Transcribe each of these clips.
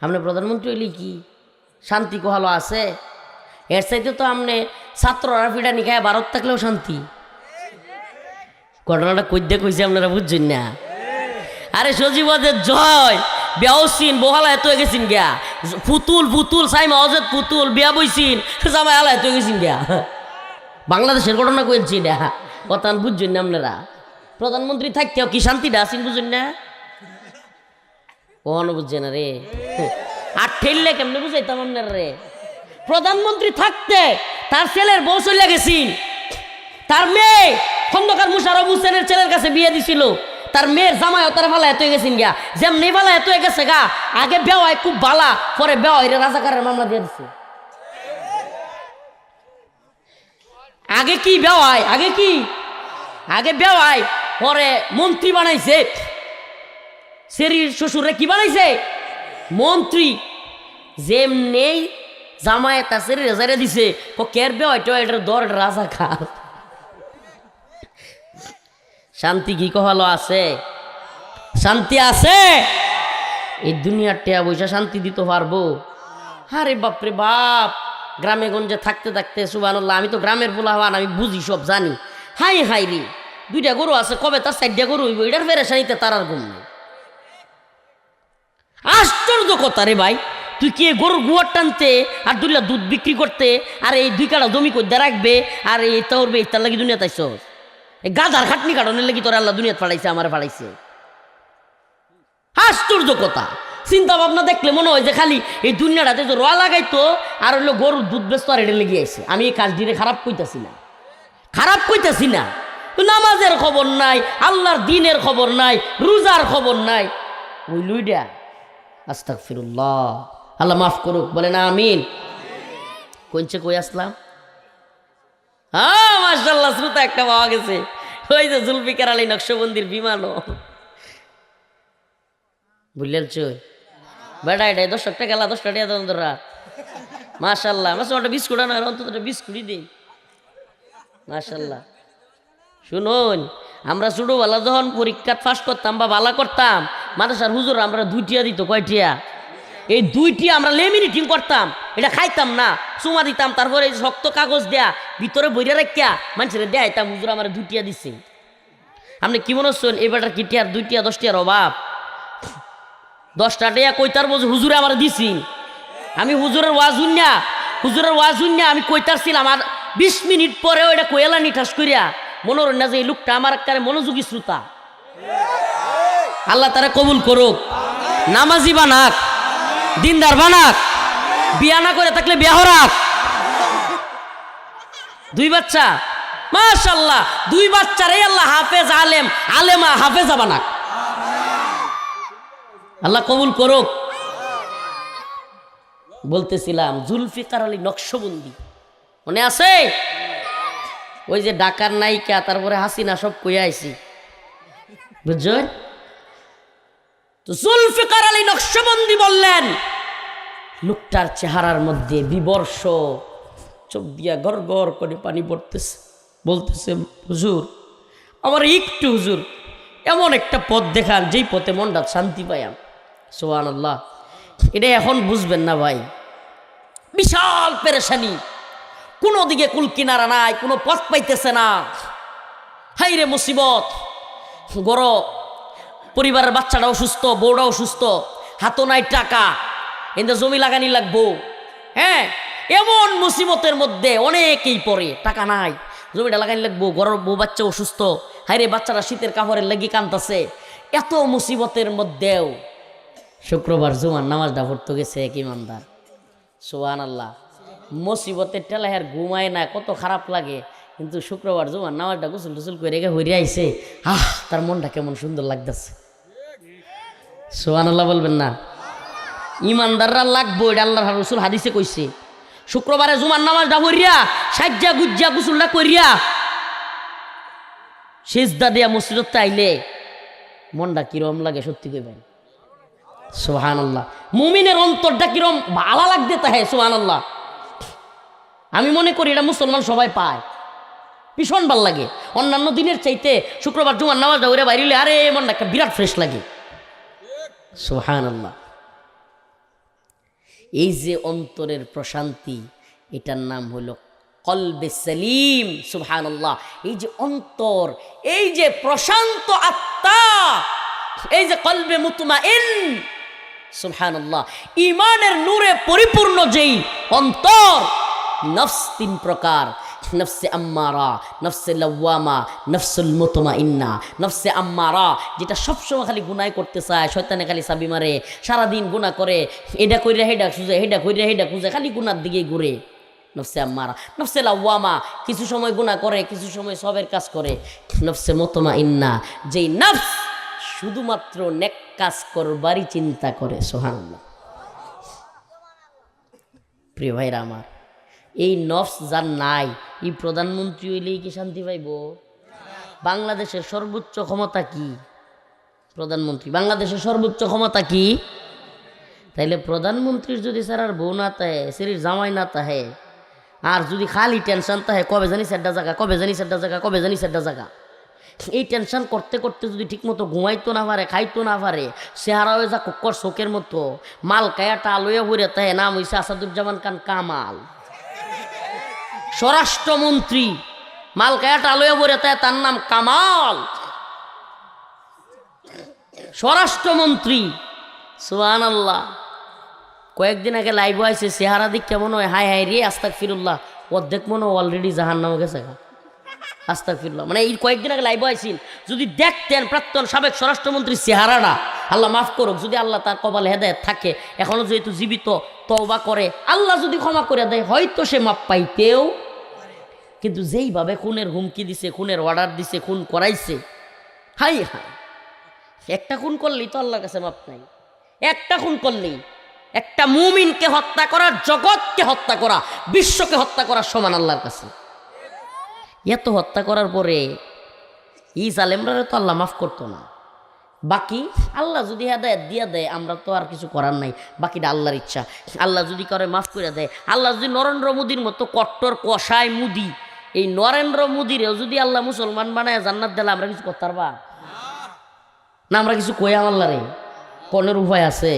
আপনি প্রধানমন্ত্রী হইলে কি শান্তি কোহালো আছে? এর চাইতে তো আপনি ছাত্ররা ফিডানি খায় ভারত থাকলেও শান্তি। ঘটনাটা কইতে কইছে আপনারা বুঝছেন না? আরে সজীবদের জয় বেহসিন বহালা এত গেছিন গিয়া, পুতুল পুতুল সাইমা অজেদ পুতুল বিয়া বইছিন জামাই আলা এত গেছিন গিয়া। বাংলাদেশের ঘটনা কইছি না, কথা বুঝছেন না আপনারা? প্রধানমন্ত্রী থাকতেও কি শান্তিটা আছেন বুঝছেন না? ও বুঝছে না রে, আর ঠেললে কেমনে বুঝাইতাম আপনারা রে? প্রধানমন্ত্রী থাকতে তার ছেলের বউ চলে গেছিন, তার মেয়ে খন্দকার মুশারফ হোসেনের ছেলের কাছে বিয়ে দিছিল, তার মেয়ের জামাই তার ভালা এত গেছেন গিয়া, যেমনি ভালা এত গেছে গা। আগে বেওয়াই খুব বালা, পরে বেওয়াই রাজাকারের মামলা দিয়ে দিছে। আগে কি বেওয়াই, আগে বেওয়াই, পরে মন্ত্রী বানাইছে। সেরির শ্বশুরে কি বানাইছে? মন্ত্রী। যেমনি জামাই তার সেরি রেজারে দিছে, কের বেওয়াইটা এটার দর রাজাকার। শান্তি কি কহলো আছে? শান্তি আছে? এই দুনিয়ার টেয়া বৈশা শান্তি দিতে পারবো? আরে বাপরে বাপ, গ্রামে গঞ্জে থাকতে থাকতে সুবহানাল্লাহ, আমি তো গ্রামের পোলা হওয়ান, আমি বুঝি সব জানি। হাই হাই রে, 2টা গরু আছে, কবে তার 4টা গরু হইব, এটার পেরেশানিতে তার আর ঘুম নেই। আশ্চর্য কথা রে ভাই, তুই কি গরুর গুয়ার টানতে আর 2 দুধ বিক্রি করতে আর এই 2 কাটা জমি করতে রাখবে আর এই তাওরবে ইত্যার লাগি দুনিয়া তাইছ? এই গাধার খাটনি কাটনের লাগি তোর আল্লাহ দুনিয়াত ফাড়াইছে, আমার ফাড়াইছে। আশ্চর্য কথা, চিন্তা ভাবনা দেখলে মনে হয় যে খালি এই দুনিয়াটাতে যে রোয়া লাগাইতো আর হইলো গরুর দুধ বেচত আর এটা লেগে আইছে। আমি এই কাজ দিয়ে খারাপ কইতাছি না, তো নামাজের খবর নাই, আল্লাহর দিনের খবর নাই, রোজার খবর নাই, ওই লুইডা। আস্তাগফিরুল্লাহ, আল্লাহ মাফ করুক, বলে না আমিন। কোনছে কই আসলাম? হ্যাঁ মাশাআল্লাহ, শ্রোতা একটা পাওয়া গেছে, ওই যে জুলফিকার আলী নকশবন্দির বিমানও। বুঝলেন চই বেটা, এটাই 10 টাকা গেলা, 10 টাকা দেন তোরা। মাশাআল্লাহ, একটা বিস্কুট আনো, অন্তত একটা বিস্কুটই দিই। মাশাআল্লাহ। শুনুন, আমরা ছোটবেলা যখন পরীক্ষা ফাঁস করতাম বা বালা করতাম, মাদ্রাসার হুজুর আমরা 2 টিয়া দিত। কয়টিয়া? এই 2 টিয়া আমরা লেমিনেটিং করতাম, এটা খাইতাম না, চুমা দিতাম, তারপরে শক্ত কাগজ দেয়া ভিতরে বইরা রাখিয়া মানুষের দেয়াইতাম, হুজুর আমার 2 টিয়া দিচ্ছে। আপনি কি মনে হচ্ছেন এই বেটার কি টিয়ার 2 টিয়া 10 টিয়ার অভাব? 10টা টিয়া কইতার বোঝ হুজুরে আমার দিছি। আমি হুজুরের ওয়াজ শুনিয়া আমি কইতারছিলাম, আর 20 মিনিট পরেও এটা কইলা নিঠাস করিয়া মনে হল না যে এই লোকটা আমার একেবারে মনোযোগী শ্রোতা। আল্লাহ তারা কবুল করুক, নামাজি বানাক, দিনদার বানাক, বিয়া না করে থাকলে বিয়া হরাক। 2 বাচ্চা, মাশাআল্লাহ, 2 বাচ্চারে আল্লাহ হাফেজ, আলেমা হাফেজা বানাক। আল্লাহ কবুল করুক। বলতেছিলাম জুলফিকার আলী নকশবন্দি মনে আছে? ওই যে ঢাকার নায়িকা, তারপরে হাসিনা, সব কইয়া আইছি, বুঝছেন? তো জুলফিকার আলী নকশবন্দি বললেন, লোকটার চেহারার মধ্যে বিবর্ষ, চোখ দিয়া গড় গড় করে পানি পড়তেছে। বলতেছে, হুজুর আমার একটু হুজুর এমন একটা পথ দেখান যেই পথে মনটা শান্তি পাইয়াম। সুবহানাল্লাহ। এটা এখন বুঝবেন না ভাই, বিশাল পেরেশানি, কোনো দিকে কুল কিনারা নাই, কোনো পথ পাইতেছে না। হাই রে মুসিবত, গড় পরিবারের বাচ্চাটা অসুস্থ, বউটা অসুস্থ, হাতও নাই টাকা, কিন্তু জমি লাগানি লাগবো। হ্যাঁ, এমন মুসিবতের মধ্যে অনেকেই পড়ে, টাকা নাই, জমিটা লাগানি লাগবো, গড়ের বউ বাচ্চা অসুস্থ, হাই রে বাচ্চারা শীতের কাপড়ের লাগি কাঁদতেছে। এত মুসিবতের মধ্যেও শুক্রবার জুমার নামাজটা পড়তে গেছে এক ইমানদার। সুবহানাল্লাহ। মুসিবতের টেলাহের ঘুমায় না, কত খারাপ লাগে, কিন্তু শুক্রবার জুমার নামাজটা গোসল টুসল করে রেখে হইরে আইছে, তার মনটা কেমন সুন্দর লাগতেছে। সুবহানাল্লাহ বলবেন না? ইমানদাররা লাগবো, এটা আল্লাহর রাসূল হাদিসে কইছে। শুক্রবারে জুমার নামাজটা পড়িয়া সাজ্জা গুজ্জা গোসলটা করিয়া সিজদা দিয়া মসজিদতে আইলে মনটা কিরম লাগে সত্যি কইবেন? সুবহানাল্লাহ। মুমিনের অন্তরটা কিরম ভালো লাগতে তাহে। সুবহানাল্লাহ। আমি মনে করি এটা মুসলমান সবাই পায়, ভীষণ ভাল লাগে। অন্যান্য দিনের চাইতে শুক্রবার জুমার নামাজটা ওরে বাইরে, আরে মনটা একটা বিরাট ফ্রেশ লাগে। সুবহানাল্লাহ। এই যে অন্তরের প্রশান্তি, এটার নাম হলো কলবে সালিম। সুবহানাল্লাহ। এই যে অন্তর, এই যে প্রশান্ত আত্মা, এই যে কলবে মুতমাইন, সুবহানাল্লাহ, ঈমানের নূরে পরিপূর্ণ যেই অন্তর। নফস তিন প্রকার: নফসে আম্মারা, নফসে লাওয়ামা, নফসুল মুতমাইন্না। নফসে আম্মারা যেটা সবসময় খালি গুনাহ করতে চায়, শয়তানে খালি চাবি মারে, সারাদিন গুনাহ করে, এটা কইরা হেডা খুঁজে, হেডা কইরা হেডা খুঁজে, খালি গুনার দিকেই ঘুরে। নফসে আম্মারা। নফসে লাওয়ামা কিছু সময় গুনাহ করে, কিছু সময় সবের কাজ করে। নফসে মুতমাইন্না যেই নফস শুধুমাত্র নেক কাজ করবারই চিন্তা করে। সুবহানাল্লাহ। প্রিয় ভাইরা আমার, এই নফস যার নাই, এই প্রধানমন্ত্রী হইলেই কি শান্তি পাইব? বাংলাদেশের সর্বোচ্চ ক্ষমতা কি? প্রধানমন্ত্রী। বাংলাদেশের সর্বোচ্চ ক্ষমতা কি? তাইলে প্রধানমন্ত্রীর যদি স্যার বউ না তাহে, শরীর জামাই না তাহে, আর যদি খালি টেনশন তাহে কবে জানি সেড্ডা জায়গা, কবে জানি সেড্ডা জায়গা, কবে জানি সেড্ডা জায়গা, এই টেনশন করতে করতে যদি ঠিকমতো ঘুমাইতো না পারে, খাইতো না পারে, চেহারা হয়ে যা কুক্কর চোখের মতো, মাল কায়াটা আলোয়া ভরে তাহে, নাম হইছে আসাদুজ্জামান খান কামাল। স্বরাষ্ট্রমন্ত্রী, মাল কায়াটা আলোয়া ভরে তাহে, তার নাম কামাল। স্বরাষ্ট্রমন্ত্রী। সুবহানাল্লাহ। কয়েকদিন আগে লাইভ আইছে, চেহারা দিক কেমন হয়, হাই হাই রে আস্তাগফিরুল্লাহ, অর্ধেক মনে অলরেডি জাহান্নামে গেছে। আস্তাগফিরুল্লাহ। মানে এই কয়েকদিন আগে লাইভ আইছেন, যদি দেখতেন প্রাক্তন সাবেক স্বরাষ্ট্রমন্ত্রীর চেহারাটা, আল্লাহ মাফ করুক, যদি আল্লাহ তার কপালে হেদায়েত থাকে, এখনো যেহেতু জীবিত, তওবা করে, আল্লাহ যদি ক্ষমা করে দেয়, হয়তো সে মাপ পাইতেও। কিন্তু যেইভাবে খুনের হুমকি দিছে, খুনের অর্ডার দিছে, খুন করাইছে, হাই হাই, একটা খুন করলেই তো আল্লাহর কাছে মাপ নাই। একটা খুন করলেই, একটা মুমিনকে হত্যা করা, জগৎকে হত্যা করা, বিশ্বকে হত্যা করার সমান আল্লাহর কাছে। এত হত্যা করার পরে এই জালেমরা তো আল্লাহ মাফ করতো না। বাকি আল্লাহ যদি হেদায়েত দিয়া দেয়, আমরা তো আর কিছু করার নাই, বাকিটা আল্লাহর ইচ্ছা। আল্লাহ যদি করে মাফ করে দেয়, আল্লাহ যদি নরেন্দ্র মোদীর মতো কট্টর কষায় মুদি, এই নরেন্দ্র মোদীরেও যদি আল্লাহ মুসলমান বানায় জান্নাত দিলে, আমরা কিছু করতে পারবা না? আমরা কিছু কইয়াম আল্লাহরে? কোনের উপায় আছে?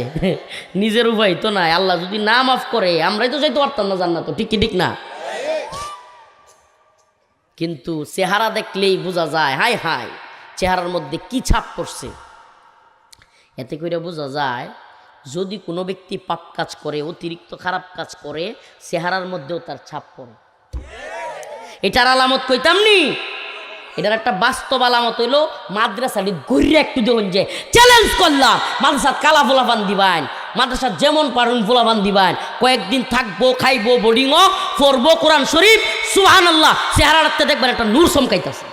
নিজের উপায় তো নাই। আল্লাহ যদি না মাফ করে, আমরাই তো যাইতে পারতাম না জান্নাত। ঠিক কি ঠিক না? কিন্তু চেহারা দেখলেই বোঝা যায়, হাই হাই, চেহারার মধ্যে কি ছাপ পড়ছে। এতে করে বোঝা যায়, যদি কোনো ব্যক্তি পাপ কাজ করে, অতিরিক্ত খারাপ কাজ করে, চেহারার মধ্যেও তার ছাপ পড়ে। এটার আলামত কইতাম নি, এটার একটা বাস্তব আলামত হইল, মাদ্রাসাটি গড়িয়ে একটু দেখুন, যে চ্যালেঞ্জ করলাম, মাদ্রাসা কালা ফোলাপান দিবান, মাদ্রাসা যেমন পারুন ফোলাপান দিবান, কয়েকদিন থাকবো, খাইবো, বোর্ডিংও পড়বো কোরআন শরীফ। সুবহানাল্লাহ। চেহারাতে দেখবেন একটা নূর চমকাইতেছে।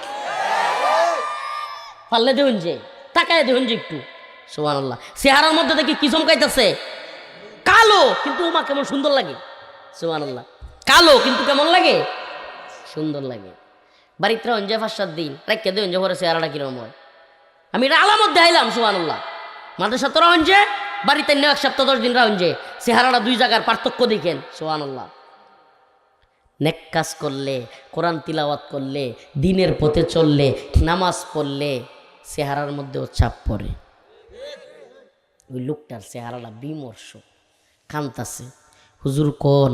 পারলে দেখুন যে, তাকায় দেখুন যে একটু, সুবহানাল্লাহ, চেহারার মধ্যে দেখি কি চমকাইতেছে? কালো কিন্তু ওমা কেমন সুন্দর লাগে। সুবহানাল্লাহ। কালো কিন্তু কেমন লাগে? সুন্দর লাগে। বাড়িতে রহন যে 5-7 দিন রাখতে দেন যে, পরে চেহারাটা কিরকম হয়। আমি এটা আলামত দেখাইলাম। সুবহানাল্লাহ। মাদ্রাসা তো রহন যে, বাড়িতে 1 সপ্তাহ 10 দিন রহন যে, চেহারাটা 2 জায়গার পার্থক্য দেখেন। সুবহানাল্লাহ। নেক কাজ করলে, কোরআন তিলাওয়াত করলে, দিনের পথে চললে, নামাজ পড়লে, চেহারার মধ্যেও ছাপ পড়ে। ওই লোকটার চেহারাটা বিমর্ষ, কান্তাছে। হুজুর কোন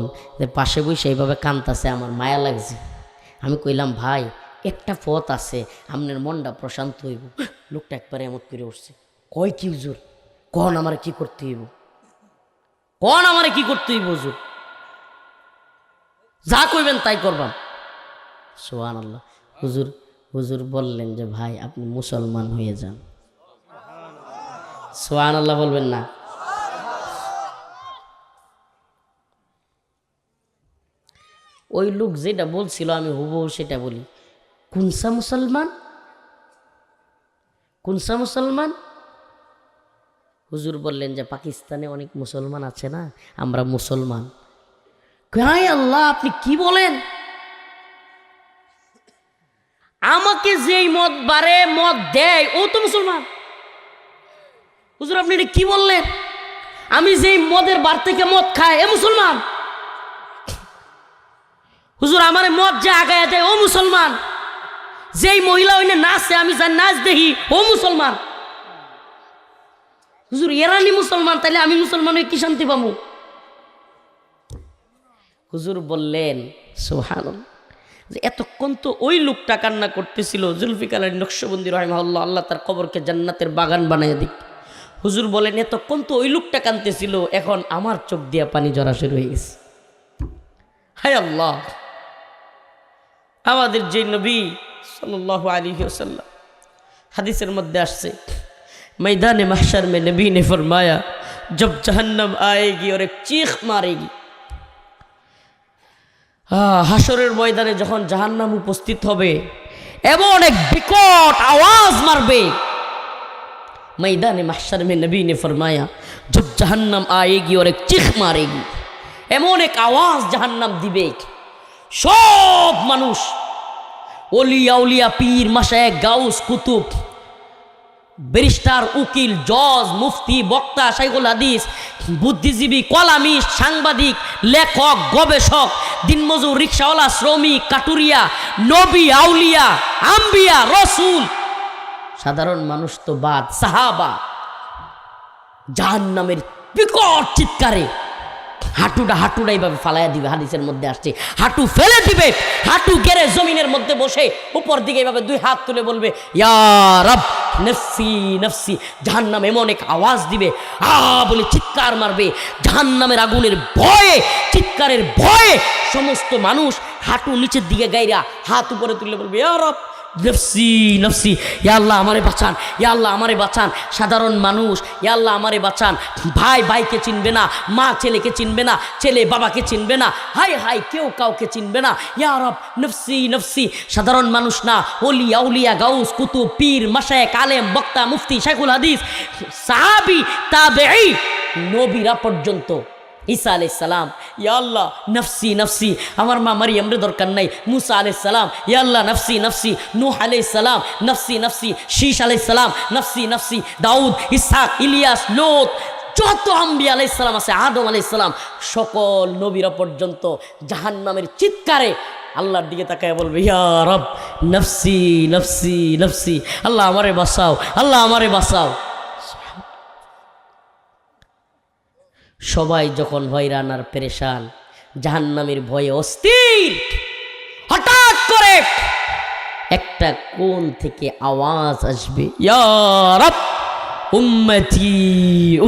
পাশে বসে এইভাবে কান্তাছে, আমার মায়া লাগছে। আমি কইলাম, ভাই একটা পথ আছে, আপনার মনটা প্রশান্ত হইব। লোকটা একবারে এমত করে উঠছে, কয় কি হুজুর? কন আমারে কি করতে হইব? কন আমারে কি করতে হইব হুজুর? যা কইবেন তাই করবাম। সুবহানাল্লাহ। হুজুর বললেন যে, ভাই আপনি মুসলমান হয়ে যান। সুবহানাল্লাহ বলবেন না? ওই লোক যেটা বলছিল আমি হুবহু সেটা বলি, কোনসা মুসলমান? কোনসা মুসলমান? হুজুর বললেন যে, পাকিস্তানে অনেক মুসলমান আছে না, আমরা মুসলমান। হায় আল্লাহ, আপনি কি বলেন? আমাকে যেই মদ বারে মদ দেয় ও তো মুসলমান। হুজুর আপনি এটা কি বললেন? আমি যেই মদের বার থেকে মদ খাই এ মুসলমান। হুজুর আমার মদ যে আগায় দেয় ও মুসলমান। যেই মহিলা ওইনে নাচে আমি যার নাচ দেখি ও মুসলমান। হুজুর এরানি মুসলমান, তাইলে আমি মুসলমান হয়ে কি শান্তি পাবো? হুজুর বললেন সুবহানাল্লাহ, যে এতক্ষণ তো ওই লোকটা কান্না করতেছিল জুলফিকার আলী নকশবন্দি রাহিমাহুল্লাহ, আল্লাহ তার কবরকে জান্নাতের বাগান বানায় দিক। হুজুর বলেন এতক্ষণ তো ওই লোকটা কাঁদতেছিল, এখন আমার চোখ দিয়া পানি ঝরা শুরু হয়ে গেছে। হায় আল্লাহ, আমাদের যে নবী সাল্লাল্লাহু আলাইহি ওয়াসাল্লাম, হাদিসের মধ্যে আসছে मैदान महशर में नबी ने फरमाया जब जहन्नम आएगी और एक चीख मारेगी। হাসরের ময়দানে যখন জাহান্নাম উপস্থিত হবে এমন এক বিকট আওয়াজ মারবে। मैदान महशर में नबी ने फरमाया जब जहन्नम आएगी और एक चीख मारेगी, এমন এক আওয়াজ জাহান্নাম দিবে। সব মানুষ, ওলিয়া উলিয়া, পীর মাশায়েখ, গাউস, কুতুব, ব্যারিস্টার, উকিল, জজ, মুফতি, বক্তা, শাইখুল হাদিস, বুদ্ধিজীবী, কলামিস্ট, সাংবাদিক, লেখক, গবেষক, দিনমজুর, রিক্সাওয়ালা, শ্রমিক, কাটুরিয়া, নবী, আউলিয়া, আম্বিয়া, রসুল, সাধারণ মানুষ তো বাদ, সাহাবা জাহান্নামের বিকট চিৎকারে হাঁটুটা এইভাবে ফালাইয়া দিবে। হাদিসের মধ্যে আসছে হাঁটু ফেলে দিবে, হাঁটু গেড়ে জমিনের মধ্যে বসে উপর দিকে এইভাবে দুই হাত তুলে বলবে ইয়া রব নফসি নফসি। জাহান্নাম এমন এক আওয়াজ দিবে, বলে চিৎকার মারবে। জাহান্নামের আগুনের ভয়ে, চিৎকারের ভয়ে সমস্ত মানুষ হাঁটু নিচের দিকে গাইরা হাত উপরে তুলে বলবে ইয়া রব নফসি নফসি, ইয়া আল্লাহ আমারে বাঁচান, ইয়া আল্লাহ আমারে বাঁচান। সাধারণ মানুষ ইয়া আল্লাহ আমারে বাঁচান। ভাই ভাইকে চিনবে না, মা ছেলেকে চিনবে না, ছেলে বাবাকে চিনবে না, হাই হাই কেউ কাউকে চিনবে না। ইয়া রব নফসি নফসি। সাধারণ মানুষ না, ওলি আউলিয়া, গাউস, কুতুব, পীর মাশায়েখ, আলেম, বক্তা, মুফতি, শাইখুল হাদিস, সাহাবী, তাবেঈ, নবীরা পর্যন্ত। ঈসা আলাইহিস সালাম ইয়া আল্লাহ নফসি নফসি, আমার মা মারিয়ামের দরকার নাই। মুসা আলাইহিস সালাম ইয়া আল্লাহ নফসি নফসি। নূহ আলাইহিস সালাম নফসি নফসি। শীশ আলাইহিস সালাম নফসি নফসি। দাউদ, ইসহাক, ইলিয়াস, লূত, যত আম্বিয়া আলাইহিস সালাম আছে, আদম আলাইহিস সালাম, সকল নবীরা পর্যন্ত জাহান্নামের চিৎকারে আল্লাহর দিকে তাকায় বলবে ইয়া রব নফসি নফসি নফসি, আল্লাহ আমারে বাঁচাও, আল্লাহ আমারে বাঁচাও। সবাই যখন হয়রান আর পেরেশান, জাহান্নামের ভয়ে অস্থির, হঠাৎ করে একটা কোণ থেকে আওয়াজ আসবে ইয়া রব উম্মতি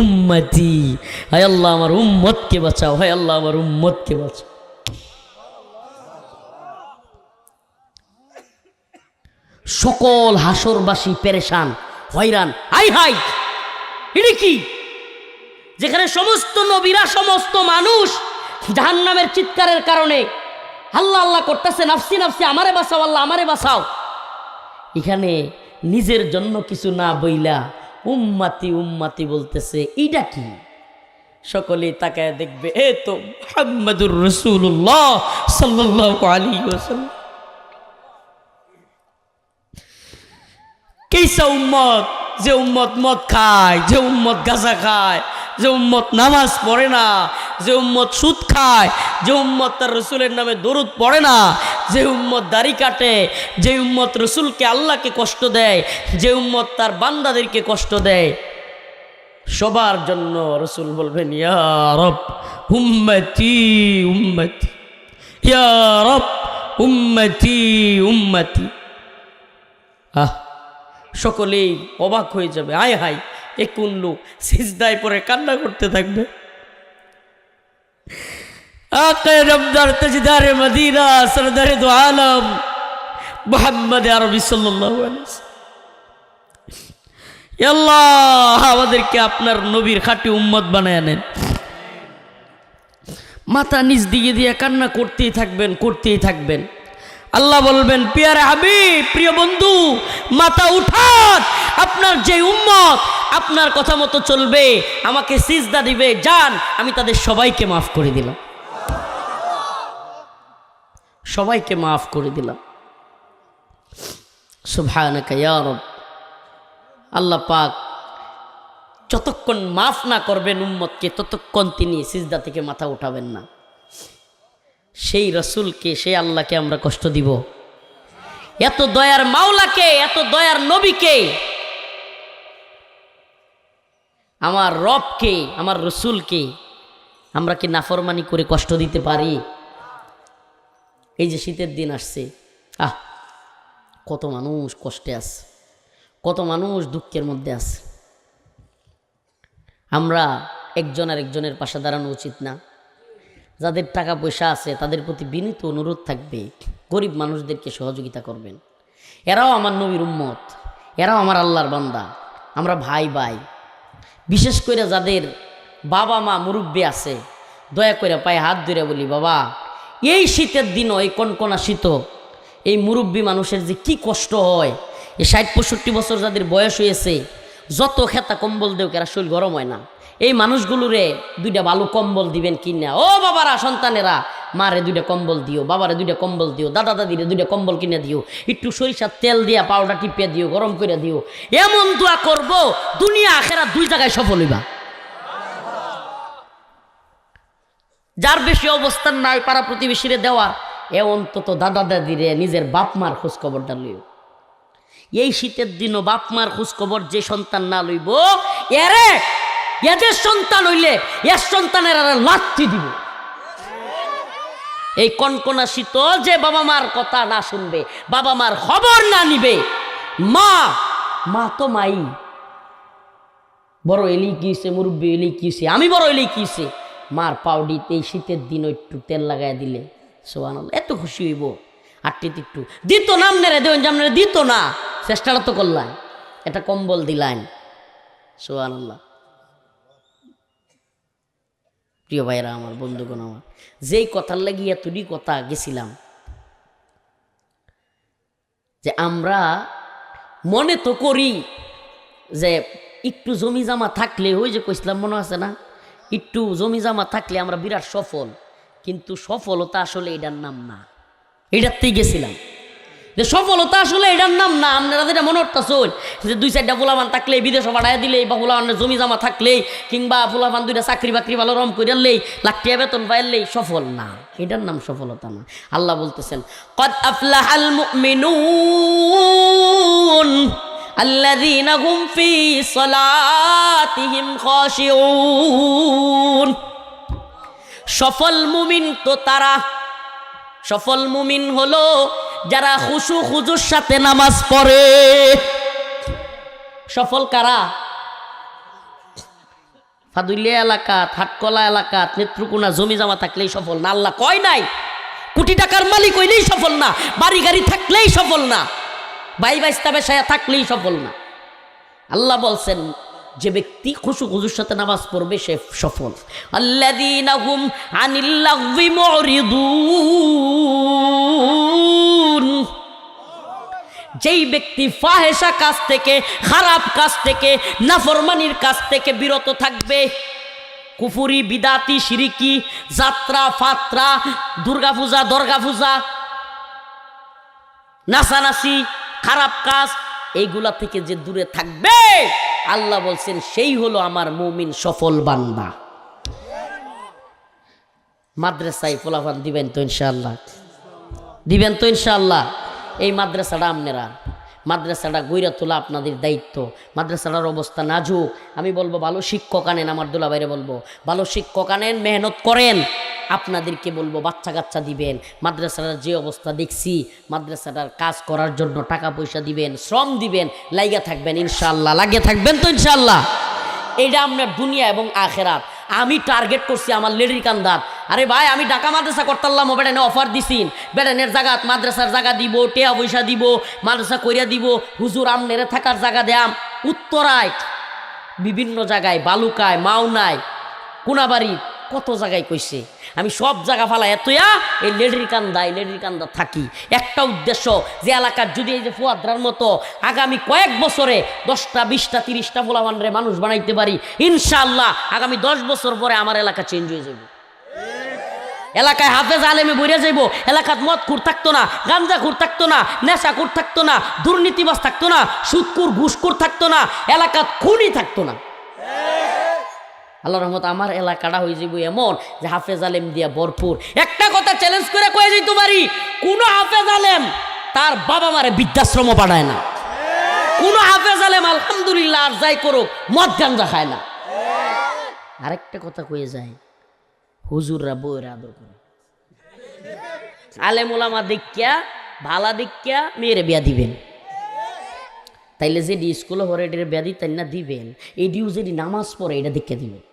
উম্মতি, হায় আল্লাহ আমার উম্মতকে বাঁচাও, হায় আল্লাহ আমার উম্মতকে বাঁচাও। সকল হাসরবাসী পেরেশান, হয়রান, হাই হাই এটা কি? যেখানে সমস্ত নবীরা, সমস্ত মানুষ জাহান্নামের চিৎকারের কারণে আল্লাহ আল্লাহ করতেছে, নাফসি নাফসি, আমারে বাঁচাও আল্লাহ আমারে বাঁচাও। এখানে নিজের জন্য কিছু না বইলা উম্মাতি উম্মাতি বলতেছে, এইটা কি? সকলে তাকায় দেখবে এ তো মুহাম্মাদুর রাসূলুল্লাহ সাল্লাল্লাহু আলাইহি ওয়াসাল্লাম। কেসা উম্মত, যে উম্মত মদ খায়, যে উম্মত গাঁজা খায়, যে উম্মত নামাজ পড়ে না, যে উম্মত সুদ খায়, যে উম্মত তার রসুলের নামে দরুদ পড়ে না, যে উম্মত দাড়ি কাটে, যে উম্মত রসুলকে আল্লাহকে কষ্ট দেয়, যে উম্মত তার বান্দাদেরকে কষ্ট দেয়, সবার জন্য রসুল বলবেন ইয়া রব উম্মতি উম্মতি, ইয়া রব উম্মতি উম্মতি। সকলেই অবাক হয়ে যাবে, আয় হাই এ কোন লোক? সিজদায় পরে কান্না করতে থাকবে। আকায়ে রমদার তাজদারে মদিনা সরদারে দু আলম মুহাম্মদ আরবি সাল্লাল্লাহু আলাইহি ওয়াসাল্লাম, আল্লাহ আমাদেরকে আপনার নবীর খাঁটি উম্মত বানায় নেন। মাথা নিচ দিকে দিয়ে কান্না করতেই থাকবেন, করতেই থাকবেন। আল্লাহ বলবেন পিয়ারে হাবিব, প্রিয় বন্ধু, মাথা উঠান, আপনার যে উম্মত আপনার কথা মতো চলবে, আমাকে সিজদা দিবে, যান আমি তাদের সবাইকে মাফ করে দিলাম, সবাইকে মাফ করে দিলাম। সুবহানাকা ইয়া রব। আল্লাহ পাক যতক্ষণ মাফ না করবেন উম্মতকে, ততক্ষণ তিনি সিজদা থেকে মাথা উঠাবেন না। সেই রসুলকে, সেই আল্লাহকে আমরা কষ্ট দিব? এত দয়ার মাওলাকে, এত দয়ার নবীকে, আমার রবকে, আমার রসুলকে আমরা কি নাফরমানি করে কষ্ট দিতে পারি? এই যে শীতের দিন আসছে, কত মানুষ কষ্টে আছে, কত মানুষ দুঃখের মধ্যে আছে। আমরা একজন আর একজনের পাশে দাঁড়ানো উচিত না? যাদের টাকা পয়সা আছে তাদের প্রতি বিনীত অনুরোধ থাকবে, গরিব মানুষদেরকে সহযোগিতা করবেন। এরাও আমার নবীর উম্মত, এরাও আমার আল্লাহর বান্দা, আমরা ভাই ভাই। বিশেষ করে যাদের বাবা মা মুরব্বী আছে, দয়া করে পায়ে হাত ধরে বলি, বাবা এই শীতের দিনও, এই কনকনা শীত, এই মুরব্বী মানুষের যে কি কষ্ট হয়, এই 60-65 বছর যাদের বয়স হয়েছে, যত খেতা কম্বল দেও এরা শরীর গরম হয় না। এই মানুষগুলোরে 2টা ভালো কম্বল দিবেন কিনা। ও বাবারা, সন্তানেরা, মারে 2টা কম্বল দিও, বাবারে 2টা কম্বল দিও, দাদা দাদিরে 2টা কম্বল কিনে দিও, একটু সরিষার তেল দিয়া পাউডার টিপিয়ে দিও, গরম করে দিও। এমন দোয়া করব দুনিয়া আখেরাত 2 জায়গায় সফল হইবা। যার বেশি অবস্থান নাই পাড়া প্রতিবেশীরে দেওয়া, এ অন্তত দাদা দাদিরে নিজের বাপ মার খোঁজ খবরটা লইও। এই শীতের দিনও বাপ মার খোঁজ খবর যে সন্তান না লইব, এদের সন্তান হইলে এর সন্তানের আর লাথি দিব। এই কনকনা শীত যে বাবা মার কথা না শুনবে, বাবা মার খবর না নিবে, মা তো মাই, বড় এলি কিছে, মুরব্বী এলি কিছে, আমি বড় এলি কিছে, মার পাউডিতে এই শীতের দিন একটু তেল লাগাই দিলে সুবহানাল্লাহ এত খুশি হইব। আটটিতে একটু দিত নাম নেড়ে দেন, জামনে দিত না, চেষ্টাটা তো করলাম, এটা কম্বল দিলাম। সুবহানাল্লাহ। প্রিয় ভাইরা আমার, বন্ধুগণ আমার, যেই কথার লাগি এতটি কথা গেছিলাম, যে আমরা মনে তো করি যে একটু জমি জামা থাকলে, ওই যে কইছিলাম মনে আছে না, একটু জমি জামা থাকলে আমরা বিরাট সফল, কিন্তু সফলতা আসলে এটার নাম না। এটাতেই গেছিলাম যে সফলতা আসলে এটার নাম না। আপনারা যেটা মনে করতেছেন যে 2-4টা ফুলাবান থাকলে, বিদেশে পাঠায় দিলেই, বা ফুলাবানের জমি জামা থাকলেই, কিংবা ফুলাবান 2টা চাকরি বাকরি ভালো রম করিলেই, লাখ টাকা বেতন পাইলেই সফল না, এটার নাম সফলতা না। আল্লাহ বলতেছেন, কদ আফলাহাল মুমিনুন আল্লাযীনা হুম ফি সালাতিহিম খাশিউন। সফল মুমিন তো তারা, সফল মুমিন হলো যারা খুশু খুজুর সাথে নামাজ পড়ে। সফল কারা? ফাদুলিয়া এলাকাত, হাটকলা এলাকাত, নেত্রকোনা জমি জামা থাকলেই সফল না। আল্লাহ কয় নাই কোটি টাকার মালিক হইলেই সফল না, বাড়ি গাড়ি থাকলেই সফল না, ভাই বাইস্তা বেশায়া থাকলেই সফল না। আল্লাহ বলছেন যে ব্যক্তি খুশু খুজুর সাথে নামাজ পড়বে সে সফল। আল্লাযীনা হুম আনিল লাগযি মুরিদুন। যেই ব্যক্তি ফাহেশা কাজ থেকে, খারাপ কাজ থেকে, নাফরমানির কাজ থেকে বিরত থাকবে, কুফুরি, বিদাতি, শিরিকি, যাত্রা ফাত্রা, দুর্গা পূজা, দর্গা পূজা, নাচানাচি, খারাপ কাজ, এইগুলা থেকে যে দূরে থাকবে, আল্লাহ বলছেন সেই হলো আমার মুমিন সফল বান্দা। মাদ্রাসায় ফলাফল দিবেন তো ইনশাআল্লাহ? দিবেন তো ইনশাআল্লাহ? এই মাদ্রাসাটা আপনারা, মাদ্রাসাটা গইরা তোলা আপনাদের দায়িত্ব। মাদ্রাসাটার অবস্থা নাজুক। আমি বলবো ভালো শিক্ষক আনেন, আমার দুলা বাইরে বলবো ভালো শিক্ষক আনেন, মেহনত করেন। আপনাদেরকে বলবো বাচ্চা কাচ্চা দিবেন। মাদ্রাসাটার যে অবস্থা দেখছি, মাদ্রাসাটার কাজ করার জন্য টাকা পয়সা দিবেন, শ্রম দিবেন, লাইগা থাকবেন ইনশাআল্লাহ। লাগিয়ে থাকবেন তো ইনশাআল্লাহ? এইটা আপনার দুনিয়া এবং আখেরাত। আমি টার্গেট করছি আমার লেডির কান্দাত। আরে ভাই, আমি ঢাকা মাদ্রাসা করতাম, বেড়ানে অফার দিছিন, বেড়ানের জায়গাত মাদ্রাসার জায়গা দিব, টেয়া পয়সা দিব, মাদ্রাসা কইরা দিব, হুজুর আমনেরে থাকার জায়গা দেয়াম। উত্তরায়, বিভিন্ন জায়গায়, বালুকায়, মাওনায়, কোনাবাড়ি, কত জায়গায় কইছে। আমি সব জায়গা ফালাই এতয়া এই লেডির কান্দা থাকি। একটা উদ্দেশ্য, যে এলাকার যদি এই যে ফুয়াদ্রার মতো আগামী কয়েক বছরে 10টা 20টা 30টা পোলাপানরে মানুষ বানাইতে পারি, ইনশাআল্লাহ আগামী 10 বছর পরে আমার এলাকা চেঞ্জ হয়ে যাবে। এলাকায় হাফেজ আলেমে বইরা যাইব, এলাকাত মদ খুর থাকতো না, গাঞ্জা খুর থাকতো না, নেশা খুর থাকতো না, দুর্নীতিবাজ থাকতো না, সুদকুর ঘুষখোর থাকতো না, এলাকাত খুনই থাকতো না। আল্লাহর রহমত আমার এলাকাটা হয়ে যাবো এমন যে হাফেজ আলেম দিয়া ভরপুর। একটা কথা চ্যালেঞ্জ করে কয়ে যাইতে পারি, কোন হাফেজ আলেম তার বাবা মারে বৃদ্ধাশ্রম পাঠায় না। কোন হাফেজ আলেম আলহামদুলিল্লাহ আর যাই করুক মদ গাঞ্জা খায় না। আরেকটা কথা কয়ে যায়, হুজুররা বউয়ের আদর করে। আলেম ওলামা দেখিয়া ভালা দেখিয়া মেয়েরে বিয়া দিবেন। তাইলে যেটি স্কুলে পড়ে এটার বিয়া দিতেন না দিবেন, এটিও যেটি নামাজ পড়ে এটা দেখে দিবেন।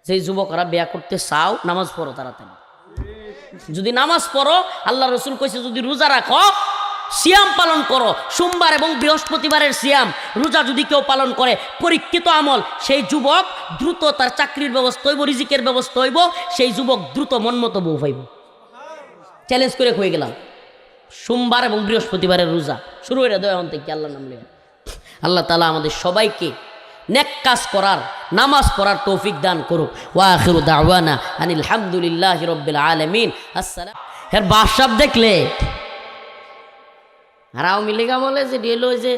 যে যুবকরা বিয়া করতে চাও নামাজ পড়ো তাড়াতাড়ি। যদি নামাজ পড়ো, আল্লাহ রসুল কইছে যদি রোজা রাখো, সিয়াম পালন করো, সোমবার এবং বৃহস্পতিবারের সিয়াম রোজা যদি কেউ পালন করে, পরীক্ষিত আমল, সেই যুবক দ্রুত তার চাকরির ব্যবস্থা হইব, রিজিকের ব্যবস্থা হইব, সেই যুবক দ্রুত মন মতো বউ পাইব। চ্যালেঞ্জ করে হয়ে গেলাম, সোমবার এবং বৃহস্পতিবারের রোজা শুরু হয়ে দেয় এখন থেকে আল্লাহ নাম লিয়ে। আল্লাহ তাআলা আমাদের সবাইকে নেক কাজ করার, নামাজ পড়ার তৌফিক দান করুক। ওয়া আখিরু দাওয়ানা আনিল হামদুলিল্লাহি রাব্বিল আলামিন। আসসালাম। এর বাদশাহ দেখলে আর আওয়ামী লীগ আমলে যে ডিএল ওই যে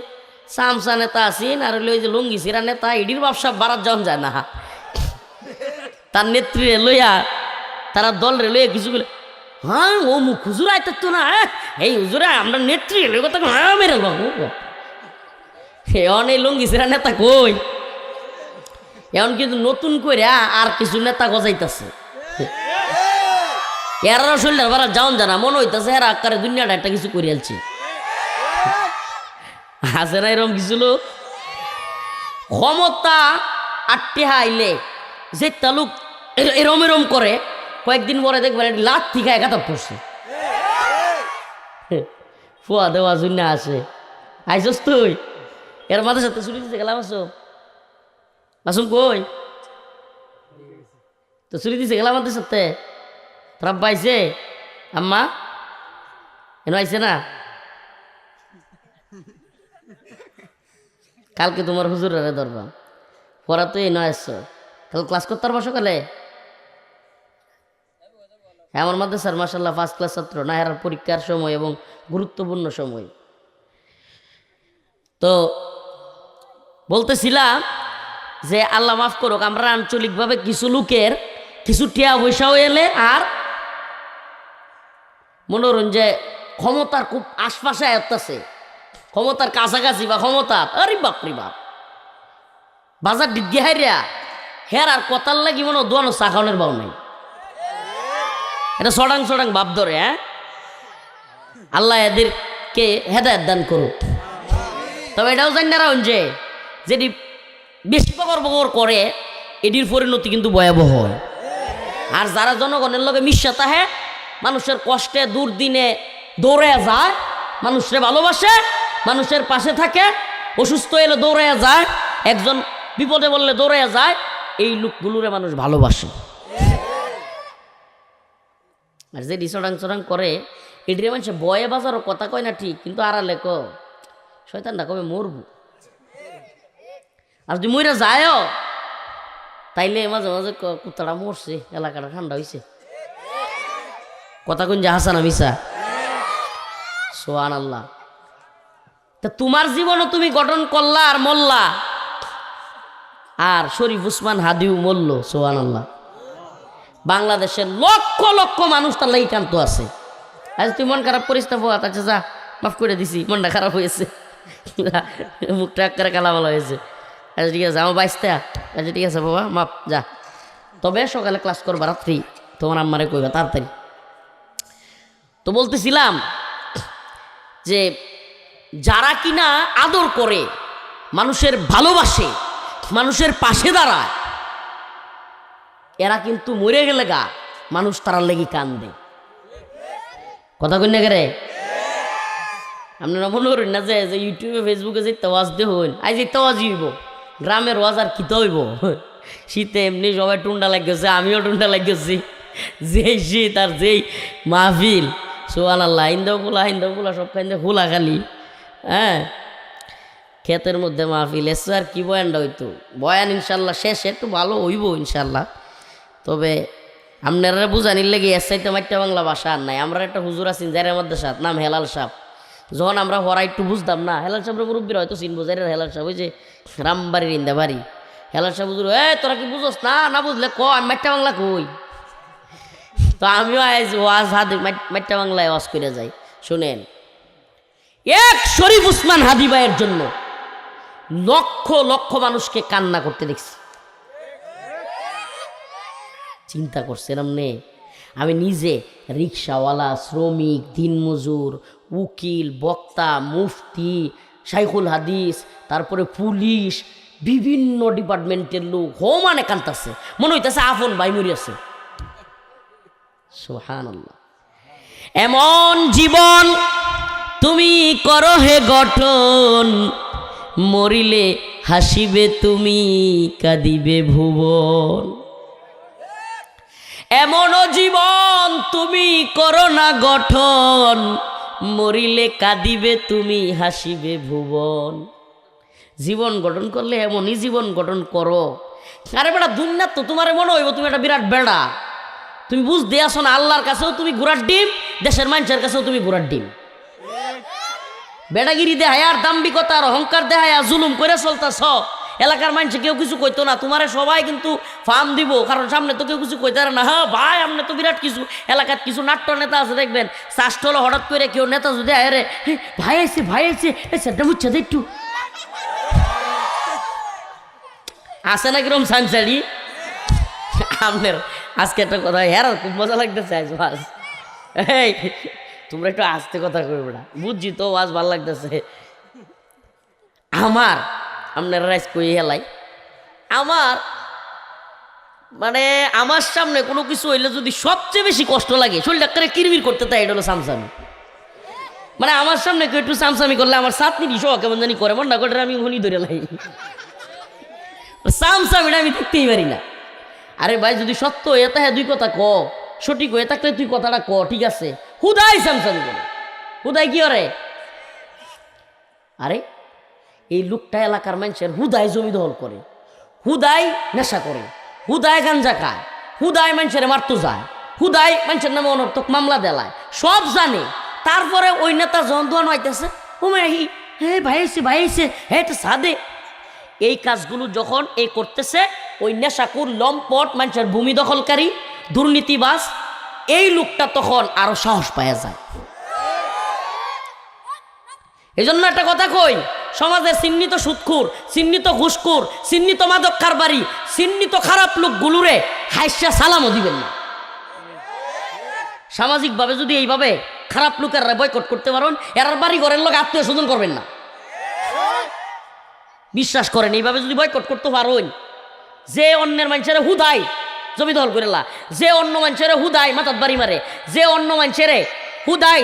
সামসা নেতা আছেন আর ওই যে লুঙ্গি সিরা নেতা, এডির ব্যবসা বাড়ার যাওয়া যায় না। তার নেত্রী লইয়া তারা দল রে লইয়া কিছু বলে, হ্যাঁ ও মুখ হুজুর আইতে তো না, এই হুজুরা আমরা নেত্রী কথা মেরে এখন এই লুঙ্গি সিরা নেতা কই, এখন কিন্তু নতুন করে আর কিছু নেতা গজাইতেছে। এরা শরীরের বারা যাওন জানা মনে হইতেছে এরা আকারে দুনিয়াটা একটা কিছু করে আলছি। আছে না এরকম কিছু লোক? ক্ষমতা আটটি হাইলে যে তালুক এরম এরম করে, কয়েকদিন পরে দেখবেন লাত থেকে একাতা পড়ছে। ফুয়া দেওয়া জন্য আসে, আইসস তুই এর মাথার সাথে ছুটি দিতে গেলাম। আসো আসুন কই তো ছুটি দিতে গেলাম আমাদের সাথে। তোরা পাইছে আম্মা এন আইছে না? কালকে তোমার হুজুরারে ধরবা, পড়া তো এই নয় আসছো, কাল ক্লাস করতে পারবো সকালে? আমার মাদ্রাসার মাশাআল্লাহ ফার্স্ট ক্লাস ছাত্র, না এর পরীক্ষার সময় এবং গুরুত্বপূর্ণ সময়। তো বলতেছিলাম যে আল্লাহ মাফ করুক, আমরা আঞ্চলিকভাবে কিছু লোকের কিছু টিয়া পয়সাও এলে আর মনোরঞ্জন যে ক্ষমতার খুব আশপাশে আয়ত্তাছে, ক্ষমতার কাছাকাছি বা ক্ষমতা, আরে বাপরে বাপ বাজার ডিগ্গি হাইরা হের আর কথার লাগি মনে দোয়ানো চা খাওয়ানোর বাউ নাই। এটা সডাং সডাং ভাব ধরে। হ্যাঁ, আল্লাহ এদেরকে হেদায়েত দান করুক। তবে এটাও জানি না যে যেটি বেশি বকর বকর করে এটির পরিণতি কিন্তু ভয়াবহ হয়। আর যারা জনগণের লগে মিশা তাহে, মানুষের কষ্টে দুর্দিনে দৌড়ে যায়, মানুষের ভালোবাসে, মানুষের পাশে থাকে, অসুস্থ এলে দৌড়ে যায়, একজন বিপদে বললে দৌড়ে যায়, এই লোকগুলোরে মানুষ ভালোবাসে। আর যে ডিসডাং চড়াং করে এটির মানুষে বয়ে বাজারও কথা কয় না ঠিক, কিন্তু আড়ালে ক শয়তানটা কবে মরবো। আর যদি মইরা যায়ও তাইলে মাঝে মাঝে কুত্তাটা মরছে, এলাকাটা ঠান্ডা হয়েছে, কথা কোন যে হাসানা মিসা। সুবহানাল্লাহ। তা তোমার জীবনও তুমি গঠন করলা আর মল্লা, আর শরীফ উসমান হাদিও মরল। সুবহানাল্লাহ। বাংলাদেশের লক্ষ লক্ষ মানুষ তার লাগি কান্ত আছে। আজ তুই মন খারাপ করিস না, বাবা আচ্ছা যা মাফ করে দিছি, মনটা খারাপ হয়েছে, মুখটা করে কালামালা হয়েছে। আচ্ছা ঠিক আছে আমার বাইসতে, আচ্ছা ঠিক আছে বাবা মাপ যা, তবে সকালে ক্লাস করবা, রাত্রি তোমার আম্মারে কইবা তাড়াতাড়ি। তো বলতেছিলাম যে যারা কিনা আদর করে, মানুষের ভালোবাসে, মানুষের পাশে দাঁড়ায়, এরা কিন্তু মরে গেলে গা মানুষ তারার লেগে কান্দে। কথা কই না রে? আপনারা মনে করেন না যে ইউটিউবে ফেসবুকে যে ওয়াজ দিয়ে হইল, আজ এই ওয়াজ হইব, গ্রামের ওয়াজ আর কিতে হইব? শীতে এমনি সবাই টুন্ডা লাগিয়েছে, আমিও টুন্ডা লাগিয়েছি, যেই শীত আর যেই মাহফিল। সুবহানাল্লাহ। হিন্দু খোলা সব খাইন্দে খোলা খালি। হ্যাঁ, ক্ষেতের মধ্যে মাহফিল এসে আর কি বয়ানটা হইতো। বয়ান ইনশাল্লাহ শেষে একটু ভালো হইব ইনশাল্লাহ। তবে আপনারা বুঝানির লেগে এর চাইতে মাইটা বাংলা ভাষা আর নাই। আমরা একটা হুজুর আছি যার মধ্যে সাথ নাম হেলাল সাহ। যখন আমরা হরা একটু বুঝতাম না, হেলাল সাহেবের মুরব্বীরা হয়তো চিনবো, যাই হেলাল সাহেব, ওই যে রামবাড়ির ইন্দা বাড়ি হেলাল সাহেব হুজুর, তোরা কি বুঝোস না? না বুঝলে ক, আমি মাইটা বাংলা কই। তো আমিও আজ ওয়াজ হাত মাইটা বাংলায় ওয়াজ করে যাই। শুনেন, এক শরীফ উসমান হাদি ভাইয়ের জন্য লক্ষ লক্ষ মানুষকে কান্না করতে দেখছি। চিন্তা করছেন আপনি? আমি নিজে রিক্সাওয়ালা, শ্রমিক, দিনমজুর, উকিল, বক্তা, মুফতি, শাইখুল হাদিস, তারপরে পুলিশ, বিভিন্ন ডিপার্টমেন্টের লোক মানে কান্তাছে, মনে হইতেছে আপন ভাই মরিয়াছে। সুবহানাল্লাহ। এমন জীবন তুমি করো হে গঠন, মরিলে হাসিবে তুমি, কাঁদিবে ভুবন। এমনও জীবন তুমি করো না গঠন, মরিলে কাঁদিবে তুমি, হাসিবে ভুবন। জীবন গঠন করলে এমনই জীবন গঠন করো। আরে বেটা, দুনিয়া তো তোমার মনে হইব তুমি একটা বিরাট বেড়া। তুমি বুঝতে আসো না, আল্লাহর কাছেও তুমি ঘোড়ার ডিম, দেশের মানুষের কাছেও তুমি ঘোড়ার ডিম। বেড়াগিরি দেহায় আর দাম্ভিকতা আর অহংকার দেহায় জুলুম করে চলতেছ। এলাকার মানুষে কেউ কিছু কইতো না, তোমারে সবাই কিন্তু ফার্ম দিব, কারণ সামনে তো কেউ কিছু কইতে না। হ্যাঁ ভাই, আপনি তো বিরাট কিছু, এলাকার কিছু নাট্য নেতা আছে দেখবেন, চাষট হলো হঠাৎ করে কেউ নেতা যদি আরে ভাই আইছে ভাই আইছে, সেটা বুঝছে একটু আসে না কিরম সানসারি। আপনার আজকে একটা কথা হ্যাঁ খুব মজা লাগতেছে আজ। এই তোমরা একটু আস্তে কথা করবে না, বুঝছি তো, আজ ভালো লাগতেছে আমার। আপনার রাইস কই হেলাই আমার, মানে আমার সামনে কোনো কিছু হইলে যদি সবচেয়ে বেশি কষ্ট লাগে, শরীর ডাক্তারে কিরমির করতে, তাই এটা হলো সামসামি। মানে আমার সামনে কেউ একটু সামসামি করলে আমার সাতনি সহ কেমন জানি করে, মন না করে আমি হনি ধরে লাই। সামসামিটা আমি দেখতেই পারি না। আরে ভাই, যদি সত্য হয়ে থাকে দুই কথা ক, সঠিক হয়ে থাকলে তুই কথাটা ক, ঠিক আছে। হুদাই সামসামি করে, হুদাই কি করে? আরে এই লোকটা এলাকার মানুষের হুদাই জমি দখল করে, হুদাই নেশা করে, হুদাই গাঞ্জা খায়, হুদাই মানুষের মারতো যায়, হুদাই মানুষের নামে অনর্থক মামলা দেলায়, সব জানে। তারপরে ওই নেতা জন দোয়ান হইতেছে, হুমাহি হ্যাঁ ভাই আইছে ভাই আইছে, হ্যাঁ এটা সাদে। এই কাজগুলো যখন এই করতেছে, ওই নেশাকুর, লম্পট, মানুষের ভূমি দখলকারী, দুর্নীতিবাজ, এই লোকটা তখন আরো সাহস পাওয়া যায়। এই জন্য একটা কথা কই, সমাজের চিহ্নিত সুদখোর, চিহ্নিত ঘুষখোর, চিহ্নিত মাদক কারবারি, চিহ্নিত খারাপ লোকগুলোরে হাইসা সালামও দিবেন না। সামাজিকভাবে যদি এইভাবে খারাপ লোকেরা বয়কট করতে পারেন, এরার বাড়ি ঘরের লোক আত্মীয় স্বজন করবেন না। বিশ্বাস করেন, এইভাবে যদি বয়কট করতে পারেন, যে অন্যের মানুষের হুদাই জমি দখল করে, যে অন্য মানুষের হুদাই মাথার বাড়ি মারে, যে অন্য মানুষের হুদাই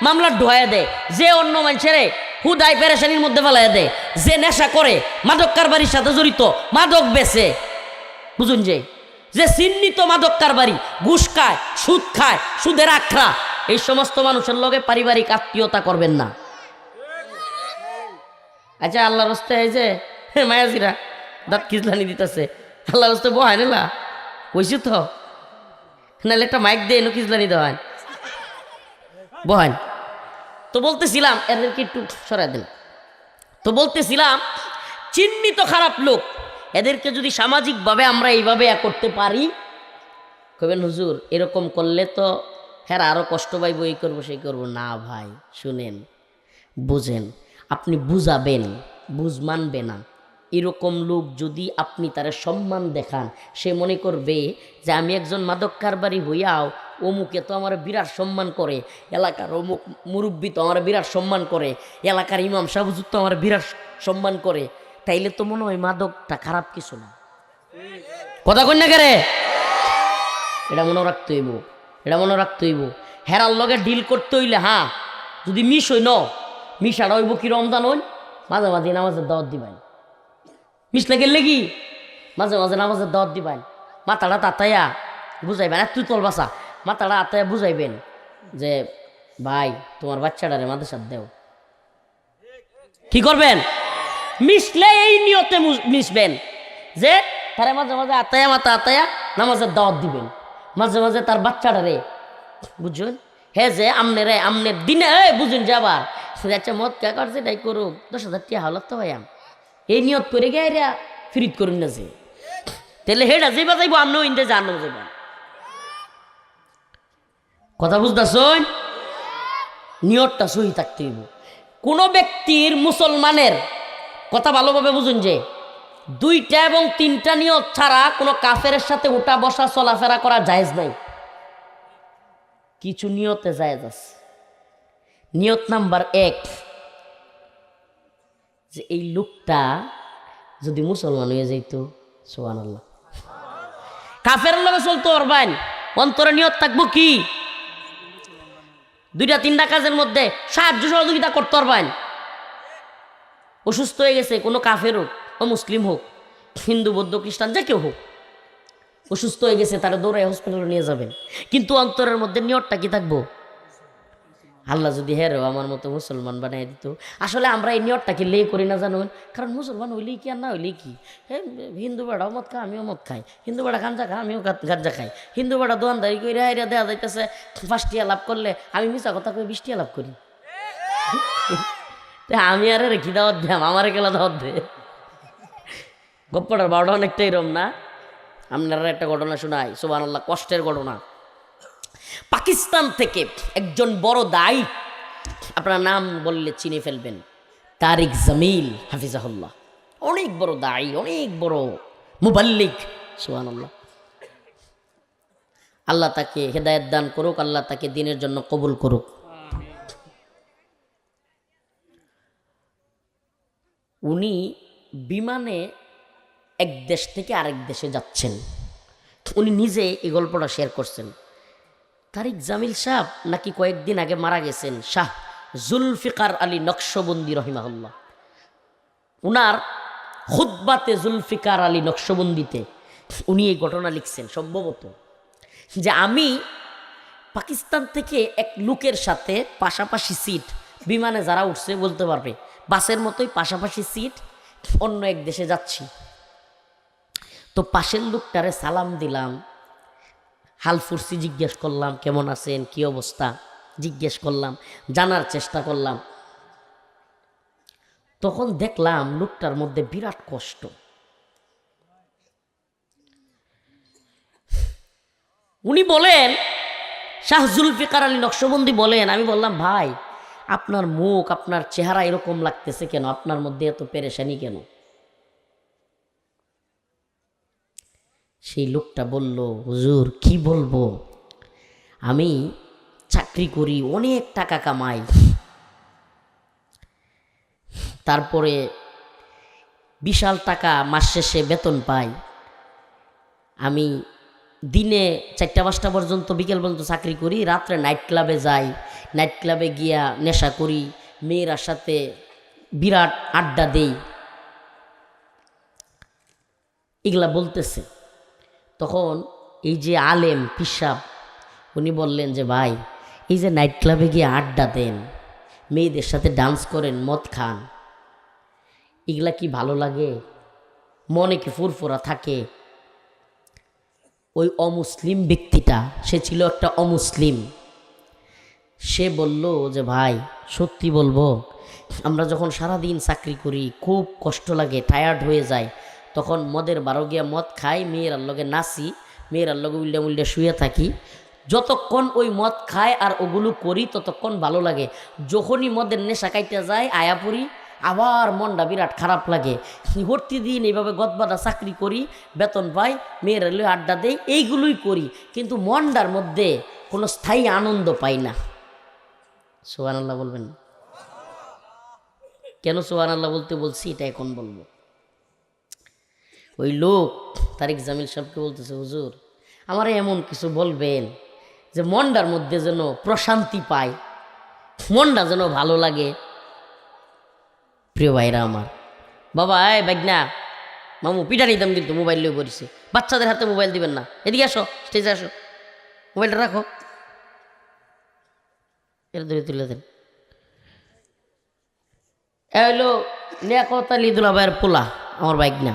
মামলার ঢোয়া দেয়, যে অন্য মানুষের হুদাই পেরেশানির মধ্যে ফেলাই দেয়, যে নেশা করে, মাদক কারবারির সাথে জড়িত, মাদক বেচে, বুঝুন যে চিহ্নিত মাদক কারবারি, ঘুষ খায়, সুদ খায়, সুদের আখড়া, এই সমস্ত মানুষের লগে পারিবারিক আত্মীয়তা করবেন না। আচ্ছা আল্লাহর রাস্তায় এই যে মায়াজিরা দাঁত খিজলানি দিতেছে, আল্লাহর রাস্তায় বহায় না কইছি তো, নাহলে একটা মাইক দিয়ে এনো খিজলানি দেওয়ান বহান। তো বলতেছিলাম এদেরকে একটু সরাই দেন। তো বলতেছিলাম চিহ্নিত খারাপ লোক, এদেরকে যদি সামাজিকভাবে আমরা এইভাবে করতে পারি, কবেন হুজুর এরকম করলে তো হ্যাঁ আরো কষ্ট পাইব, এই করবো সেই করবো না। ভাই শুনেন, বুঝেন, আপনি বুঝাবেন, বুঝ মানবে না। এরকম লোক যদি আপনি তার সম্মান দেখান, সে মনে করবে যে আমি একজন মাদক কারবারি হইয়াও অমুকে তো আমার বিরাট সম্মান করে, এলাকার অমুক মুরব্বী তো আমার বিরাট সম্মান করে, এলাকার ইমাম সাহেব হুজুর তো আমার বিরাট সম্মান করে, তাইলে তো মনে হয় মাদকটা খারাপ কিছু না। কথা কই না কেরে? এটা মনে রাখতে হইব, এটা মনে রাখতে হইব। হেরার লগে ডিল করতে হইলে, হ্যাঁ যদি মিস হই ন, মিশাটা হইব কি রমজান হইন, মাঝে মাঝে নামাজের দাওয়াত দিবেন, মিস লাগেলে কি মাঝে মাঝে নামাজের দাওয়াত দিবেন, মাথাটা তাতাইয়া বুঝাইবেন, তুই তোল বাসা, মাথাটা আতাইয়া বুঝাইবেন যে ভাই তোমার বাচ্চাটারে মাদ্রাসাত দেও। কি করবেন? মিশলে এই নিয়তে মিশবেন যে তারা মাঝে মাঝে আতায়া মাথা আতায়া নামাজের দাওয়াত দিবেন, মাঝে মাঝে তার বাচ্চাটারে বুঝছেন, হে যে আমনে আমনের দিনে বুঝুন যে আবার আচ্ছা মদ কে করছে তাই করুক, 10,000 টাকা হাওলাত তো ভাই এই নিয়ত করে গিয়ে ফিরিত করুন না, যে তাহলে হেটা যাইবা যাইব, আমনেও ইন্দে জানো যাইবা। কথা বুঝতেছন? নিয়তটা সহি থাকতে হইব। কোনো ব্যক্তির, মুসলমানের কথা ভালোভাবে বুঝুন যে 2টা এবং 3টা নিয়ত ছাড়া কোনো কাফেরের সাথে উঠা বসা চলাফেরা করা জায়েজ নাই। কিছু নিয়তে জায়েজ আছে। নিয়ত নাম্বার 1, যে এই লোকটা যদি মুসলমান হয়ে যাইত, সুবহানাল্লাহ, কাফেরের লগে চলতো পারবেন, অন্তরে নিয়ত থাকবো কি 2-3টা কাজের মধ্যে সাহায্য সহযোগিতা করতে পারবেন। অসুস্থ হয়ে গেছে কোনো কাফের হোক ও মুসলিম হোক, হিন্দু বৌদ্ধ খ্রিস্টান যে কেউ হোক, অসুস্থ হয়ে গেছে, তারা দৌড়ায় হসপিটালে নিয়ে যাবেন, কিন্তু অন্তরের মধ্যে নিয়তটা কি থাকবো? আল্লাহ যদি হেরেও আমার মতো মুসলমান বানিয়ে দিত। আসলে আমরা এই নিয়তটাকে লে করি না জানুন, কারণ মুসলমান হইলেই কি আর না হইলেই কি, হিন্দু বেড়াও মদ খায় আমিও মদ খাই, হিন্দু বেড়া গাঞ্জা খায় আমিও গাঞ্জা খাই, হিন্দু বেড়া দোয়ানদারি করে হাইরা দেওয়া যাইতেছে 5 টিয়া লাভ করলে আমি মিছা কথা কই 20 টিয়া লাভ করি। আমি আর রেখি দাওয়াত দিলাম, আমার গেলা দাওয়াত দে। গপ্পটার বারোটা অনেকটা এরম না? আপনারা একটা ঘটনা শোনাই, সুবহানাল্লাহ, কষ্টের ঘটনা। পাকিস্তান থেকে একজন বড় দায়ী, আপনার নাম বললে চিনে ফেলবেন, তারিক জামিল হাফিজাহুল্লাহ, অনেক বড় দায়ী, অনেক বড় মুবাল্লিগ, সুবহানাল্লাহ। আল্লাহ তাকে হেদায়েত দান করুক, আল্লাহ তাকে দ্বীনের জন্য কবুল করুক। উনি বিমানে এক দেশ থেকে আরেক দেশে যাচ্ছেন, উনি নিজে এই গল্পটা শেয়ার করছেন। তারিক জামিল সাহেব নাকি কয়েকদিন আগে মারা গেছেন, শাহ জুলফিকার আলী নকশবন্দি রহিমাহুল্লাহ। উনার খুতবাতে জুলফিকার আলী নকশবন্দিতে উনি এই ঘটনা লিখছেন সম্ভবত, যে আমি পাকিস্তান থেকে এক লোকের সাথে পাশাপাশি সিট, বিমানে যারা উঠছে বলতে পারবে বাসের মতোই পাশাপাশি সিট, অন্য এক দেশে যাচ্ছি। তো পাশের লোকটারে সালাম দিলাম, হালফুরসি জিজ্ঞেস করলাম, কেমন আছেন, কি অবস্থা জিজ্ঞেস করলাম, জানার চেষ্টা করলাম। তখন দেখলাম লোকটার মধ্যে বিরাট কষ্ট। উনি বলেন, শাহ জুলফিকার আলী নকশবন্দি বলেন, আমি বললাম ভাই আপনার মুখ, আপনার চেহারা এরকম লাগতেছে কেন, আপনার মধ্যে এত পেরেশানি কেন? সেই লোকটা বলল, হুজুর কি বলবো, আমি চাকরি করি, অনেক টাকা কামাই, তারপরে বিশাল টাকা মাস শেষে বেতন পাই, আমি দিনে 4টা-5টা পর্যন্ত, বিকেল পর্যন্ত চাকরি করি, রাত্রে নাইট ক্লাবে যাই, নাইট ক্লাবে গিয়া নেশা করি, মেয়েরার সাথে বিরাট আড্ডা দেই, এগুলা বলতেছে। তখন এই যে আলেম পিসাব, উনি বললেন যে ভাই এই যে নাইট ক্লাবে গিয়ে আড্ডা দেন, মেয়েদের সাথে ডান্স করেন, মদ খান, এগুলা কি ভালো লাগে? মনে কি ফুরফুরা থাকে? ওই অমুসলিম ব্যক্তিটা, সে ছিল একটা অমুসলিম, সে বলল যে ভাই সত্যি বলবো, আমরা যখন সারাদিন চাকরি করি খুব কষ্ট লাগে, টায়ার্ড হয়ে যায়, তখন মদের বারো গিয়া মদ খাই, মেয়েরার লগে নাচি, মেয়েরার লগে উল্ডে মুল্ডে শুয়ে থাকি, যতক্ষণ ওই মদ খায় আর ওগুলো করি ততক্ষণ ভালো লাগে, যখনই মদের নেশা কাইতে যায় আয়াপুরি, আবার মনটা বিরাট খারাপ লাগে। প্রতিদিন এইভাবে গদবাদা চাকরি করি, বেতন পাই, মেয়েরা লই আড্ডা দেই, এইগুলোই করি, কিন্তু মনটার মধ্যে কোনো স্থায়ী আনন্দ পাই না। সুবহানাল্লাহ বলবেন? কেন সুবহানাল্লাহ বলতে বলছি এটা এখন বলবো। ওই লোক তারিক জামিল সাহেবকে বলতেছে, হুজুর আমার এমন কিছু বলবেন যে মনটার মধ্যে যেন প্রশান্তি পায়, মনটা যেন ভালো লাগে। প্রিয় ভাইরা আমার, বাবা এই বাইগনা মামু পিঠা নিতাম, কিন্তু মোবাইল লিয়ে পড়েছে, বাচ্চাদের হাতে মোবাইল দিবেন না, এদিকে আসো, স্টেজে আসো, মোবাইলটা রাখো, এর ধরে তুলে দেন। এ হইলো লিয়াকত আলী দুলাভাইয়ের পোলা, আমার বাইগনা।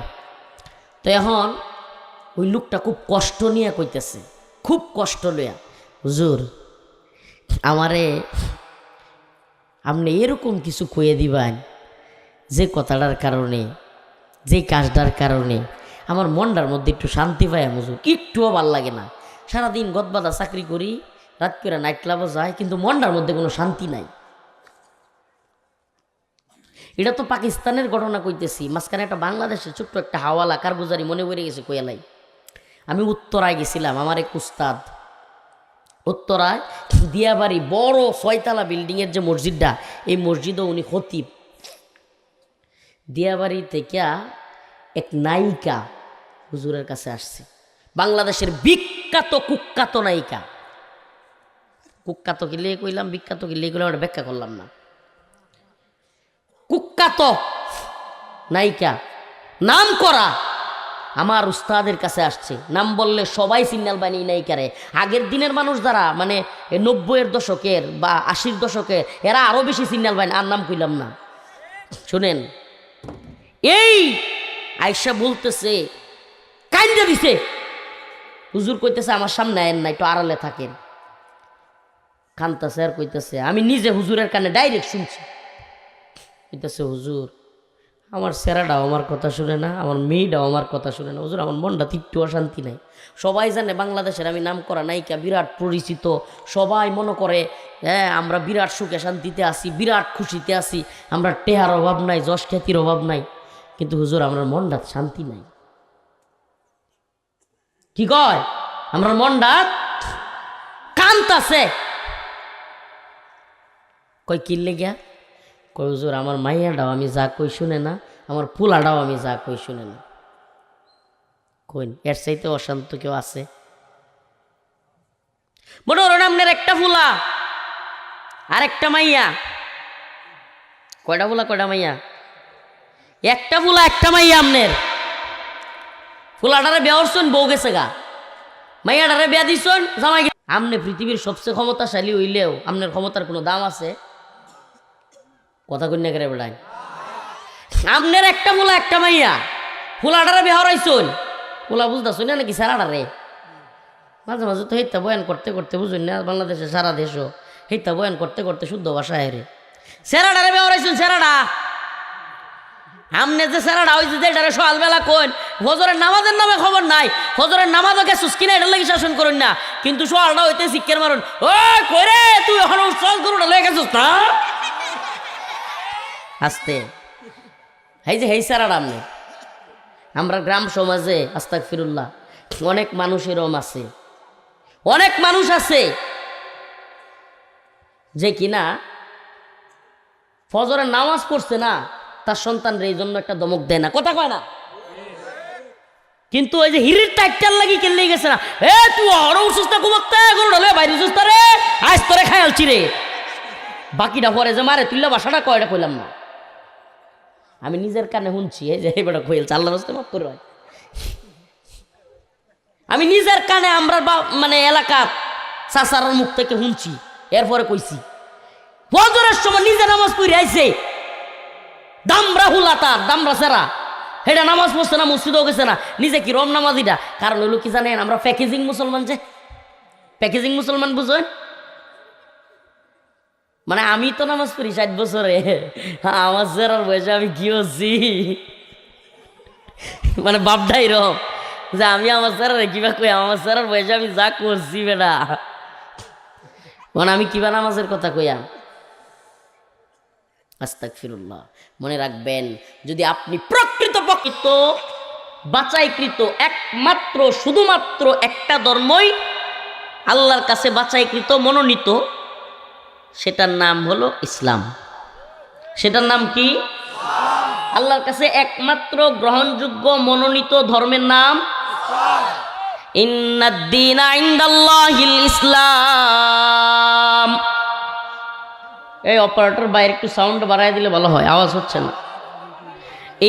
তো এখন ওই লোকটা খুব কষ্ট নিয়ে কইতেছে, খুব কষ্ট লইয়া, হুজুর আমারে আপনি এরকম কিছু কইয়ে দিবেন যে কথাটার কারণে, যে কাজটার কারণে আমার মনটার মধ্যে একটু শান্তি পায়, হুজুর একটুও ভাল লাগে না, সারাদিন গদবাদা চাকরি করি, রাত করে নাইট ক্লাবও যায়, কিন্তু মনটার মধ্যে কোনো শান্তি নাই। এটা তো পাকিস্তানের ঘটনা কইতেছি, মাঝখানে একটা বাংলাদেশের ছোট্ট একটা হাওয়ালা কারগুজারি মনে পড়ে গেছে কয়ালাই। আমি উত্তরায় গেছিলাম, আমার এক উস্তাদ উত্তরায় দিয়াবাড়ি বড় 6 তলা বিল্ডিংয়ের যে মসজিদটা, এই মসজিদও উনি খতিব। দিয়াবাড়ি থেকে এক নায়িকা হুজুরের কাছে আসছে, বাংলাদেশের বিখ্যাত কুখ্যাত নায়িকা। কুখ্যাত কি লিয়ে কইলাম, বিখ্যাত কি লিয়ে কইলাম, ব্যাখ্যা করলাম না। কুখ্যাত নায়িকা, নাম করা, আমার উস্তাদের কাছে আসছে। নাম বললে সবাই সিগন্যাল বানি নায়িকারে। আগের দিনের মানুষ যারা মানে 90-এর দশকের বা 80-র দশকে, এরা আরো বেশি সিগন্যাল বানি। আর নাম কইলাম না, শুনেন। এই আয়সা বলতেছে, কাইন্দা দিছে। হুজুর কইতেছে আমার সামনে আয়েন না, একটু আড়ালে থাকেন। কানতেছে আর কইতেছে, আমি নিজে হুজুরের কানে ডাইরেক্ট শুনছি। কইতেছে, হুজুর আমার সেরাটাও আমার কথা শুনে না, আমার মেয়েটাও আমার কথা শুনে না। হুজুর আমার মনটা একটু অশান্তি নাই। সবাই জানে বাংলাদেশের আমি নাম করা নায়িকা, বিরাট পরিচিত। সবাই মনে করে হ্যাঁ আমরা বিরাট সুখে শান্তিতে আছি, বিরাট খুশিতে আছি, আমরা টেহার অভাব নাই, যশ খ্যাতির অভাব নাই। কিন্তু হুজুর আমার মনটা শান্তি নাই। কি কয়? আমার মনটা কান্তাছে। কই কিনলে গিয়া? কই হুজুর আমার মাইয়াটাও আমি যা কই শুনে না, আমার পোলাটাও আমি যা কই শুনে না। কইন এর চাইতে অশান্ত কেউ আছে? মনে হলো আপনার একটা ফুলা আর একটা মাইয়া। কয়টা ফুলা কয়টা মাইয়া? একটা ফুলা একটা মাইয়া। আপনার ফুলাটারে বিয়া করছেন, বউ গেছে গা। মাইয়াটারে বিয়া দিচ্ছেন, জামাই। আপনি পৃথিবীর সবচেয়ে ক্ষমতাশালী হইলেও আপনার ক্ষমতার কোনো দাম আছে? কথা কন্যা করে বেড়ায়। আপনার একটা ফুলা একটা মাইয়া, ফুলাটারে বিয়া হরাইছেন, ফুলা বুঝতেছ না নাকি সারাটারে? মাঝে মাঝে তো হেতা বয়ান করতে করতে বুঝুন না, বাংলাদেশে সারা দেশও হেতা বয়ান করতে করতে শুদ্ধ ভাষায় রে সেরাডারে বিয়া হরাইছেন। সেরাডা আমনে যে সেরাডা হয়েছে, যেটারে সকালবেলা কোন ফজরের নামাজের নামে খবর নাই, ফজরের নামাজ ওকে সুস্কিনা এটার লাগে শাসন করুন না, কিন্তু সকালটা হইতে শিক্ষার মারুন। ও কইরে তুই এখন চল গরুটা লেগে গেছিস না আস্তে। এই যে হেই সেরাডা আমনে। আমরা গ্রাম সমাজে আস্তাগফিরুল্লাহ অনেক মানুষ এরকম আছে, অনেক মানুষ আছে যে কিনা ফজরের নামাজ পড়ছে না, তার সন্তানরা এই জন্য একটা দমক দেয় না, কথা কয় না। কিন্তু ওই যে হিরির টাইটার লাগি কেন লেগে গেছে না, এ তুই আরো সুস্থ ঘুমাতে গরুড়ালে বাইরে সুস্থ রে, আজ তোরে খায়ালছি রে। বাকিটা পরে যে মারে তুইলা বাসাটা কয়টা কইলাম না, আমি নিজের কানে শুনছি। এই যে এবার কইল চাল্লা রাস্তা মাফ করে, আমি নিজের কানে আমরা মানে এলাকার চাচারার মুখ থেকে শুনছি, এরপরে কইছি। ফজরের সময় নিজে নামাজ পড়ে আইছে, দামরা হুলা তার দামরা সেরা, এটা নামাজ পড়ছে না, মসজিদও গেছে না, নিজে কি রম নামাজিটা। কারণ হইলো কি জানেন, আমরা প্যাকেজিং মুসলমান। যে প্যাকেজিং মুসলমান বুঝেন, মানে আমি তো নামাজ পড়ি 60 বছরে, আমার সেরার বয়সে আমি কি হচ্ছি, মানে বাপটাই রম যে আমি আমার সেরারে কিবা কই, আমার সেরার বয়সে আমি যা করছি বেটা, মানে আমি কিবা নামাজের কথা কইয়া। আস্তাগফিরুল্লাহ। মনে রাখবেন, যদি আপনি প্রকৃত বাছাইকৃত একমাত্র শুধুমাত্র একটা ধর্মই আল্লাহর কাছে বাছাইকৃত মনোনীত, সেটার নাম হলো ইসলাম। সেটার নাম কি? আল্লাহর কাছে একমাত্র গ্রহণযোগ্য মনোনীত ধর্মের নাম ইন্নাদ-দীনা ইনদাল্লাহিল ইসলাম। এই অপারেটর বাইরে একটু সাউন্ড বাড়াই দিলে ভালো হয়, আওয়াজ হচ্ছে না।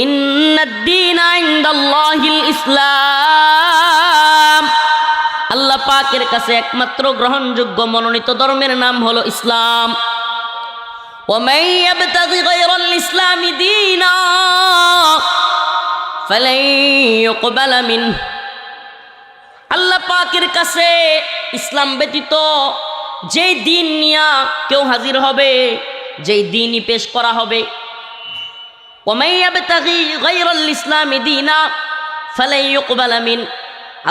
ইন্নাদ-দীনা ইনদাল্লাহিল ইসলাম, আল্লাহ পাকের কাছে একমাত্র গ্রহণযোগ্য মনোনীত ধর্মের নাম হলো ইসলাম। ওয়া মান ইয়াবতাগি গায়রাল ইসলামি দীনা ফালান ইউকবালা মিনহু, আল্লাহ পাকের কাছে ইসলাম ব্যতীত যেই দিন নিয়া কেউ হাজির হবে, যেই দিনই পেশ করা হবে, ওয়া মান ইয়াবতাগি গায়রাল ইসলামি দীনা ফালান ইউকবালা মিনহু,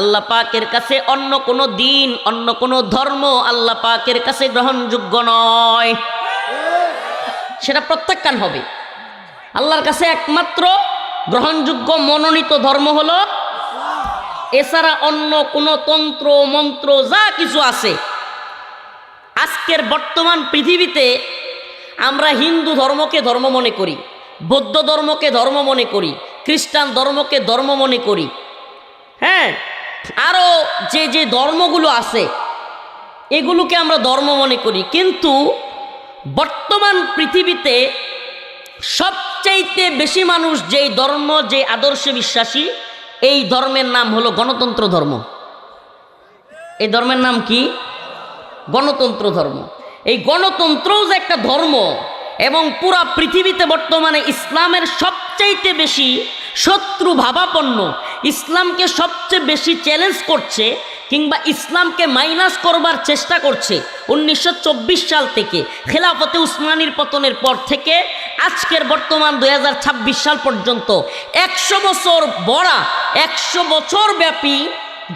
আল্লাহ পাকের কাছে অন্য কোনো দিন, অন্য কোনো ধর্ম আল্লাহ পাকের কাছে গ্রহণযোগ্য নয়, সেটা প্রত্যাখ্যান হবে। আল্লাহর কাছে একমাত্র গ্রহণযোগ্য মনোনীত ধর্ম হলো, এছাড়া অন্য কোনো তন্ত্র মন্ত্র যা কিছু আছে আজকের বর্তমান পৃথিবীতে আমরা হিন্দু ধর্মকে ধর্ম মনে করি, বৌদ্ধ ধর্মকে ধর্ম মনে করি, খ্রিস্টান ধর্মকে ধর্ম মনে করি, হ্যাঁ, আরও যে যে ধর্মগুলো আছে এগুলোকে আমরা ধর্ম মনে করি। কিন্তু বর্তমান পৃথিবীতে সবচাইতে বেশি মানুষ যেই ধর্ম, যে আদর্শে বিশ্বাসী, এই ধর্মের নাম হলো গণতন্ত্র ধর্ম। এই ধর্মের নাম কি? গণতন্ত্র ধর্ম। এই গণতন্ত্রও যে একটা ধর্ম, এবং পুরা পৃথিবীতে বর্তমানে ইসলামের সবচাইতে বেশি শত্রু ভাবাপন্ন, ইসলামকে সবচেয়ে বেশি চ্যালেঞ্জ করছে কিংবা ইসলামকে মাইনাস করবার চেষ্টা করছে 1924 সাল থেকে, খেলাফতে উসমানীর পতনের পর থেকে আজকের বর্তমান 2026 সাল পর্যন্ত 100 বছর বড়া, 100 বছর ব্যাপী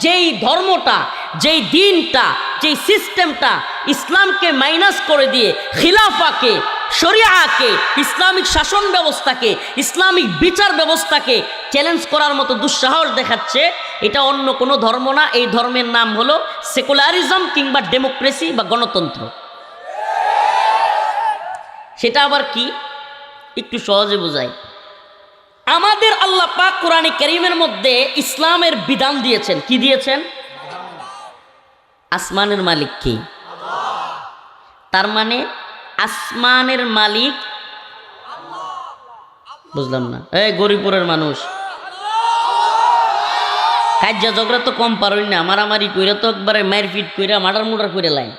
যেই ধর্মটা, যেই দিনটা, যেই সিস্টেমটা ইসলামকে মাইনাস করে দিয়ে খিলাফাকে, শরিয়াকে, ইসলামিক শাসন ব্যবস্থাকে, ইসলামিক বিচার ব্যবস্থাকে চ্যালেঞ্জ করার মতো দুঃসাহস দেখাচ্ছে, এটা অন্য কোনো ধর্ম না। এই ধর্মের নাম হলো সেকুলারিজম কিংবা ডেমোক্রেসি বা গণতন্ত্র। সেটা আবার কি একটু সহজে বোঝাই। আমাদের আল্লাহ পাক কোরআনে কারীমের মধ্যে ইসলামের বিধান দিয়েছেন। কি দিয়েছেন? আসমানের মালিক কি? তার মানে আসমানের মালিক, বুঝলাম না, এই গরিপুরের মানুষ কাজ্জা ঝগড়া তো কম পারই না, মারামারি কইরা তো একবারে মারপিট কইরা মার্ডার মুডার করে লাইন।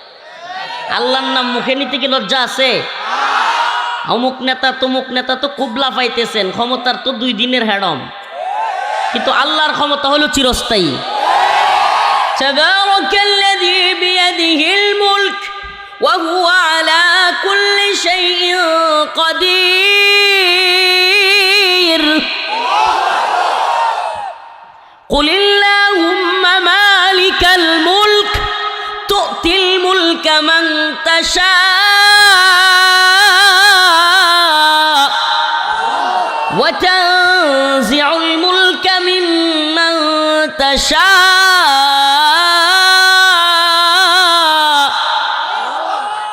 আল্লাহর নাম মুখে নিতে কি লজ্জা আছে? অমুক নেতা তমুক নেতা তো কুবলা পাইতেছেন, ক্ষমতার তো 2 দিনের হ্যাডম, কিন্তু আল্লাহর ক্ষমতা হলো চিরস্থায়ী। তাবারাকাল্লাযী বিয়াদিহিল মুলক ওয়া হুয়া আলা কুল্লি শাইইন কাদির। কুলিল্লাহুম্মা মালিকাল মুলক তু'তিল মুলকা মান তাশা وتنزع الملك ممن تشاء।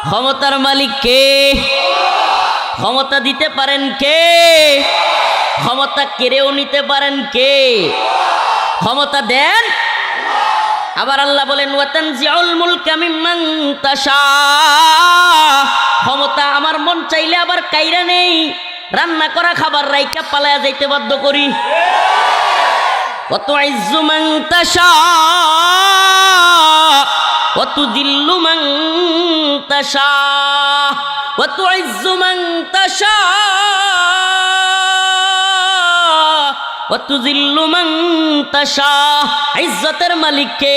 ক্ষমতার মালিক কে? ক্ষমতা দিতে পারেন কে? ক্ষমতা কেড়েও নিতে পারেন কে? ক্ষমতা দেন। আবার আল্লাহ বলেন ওয়াতানজিউল মুলকা মিম্মান তাশা, ক্ষমতা আমার মন চাইলে আবার কাইরা নেই, রান্না করা খাবার রাইকা পালায়া যাইতে বাধ্য করি। ওয়া তুইজ্জু মান তাশা ওয়া তুযিল্লু মান তাশা ওয়া তুইজ্জু মান তাশা ওয়া তুযিল্লু মান তাশা। ইজ্জতের মালিক কে?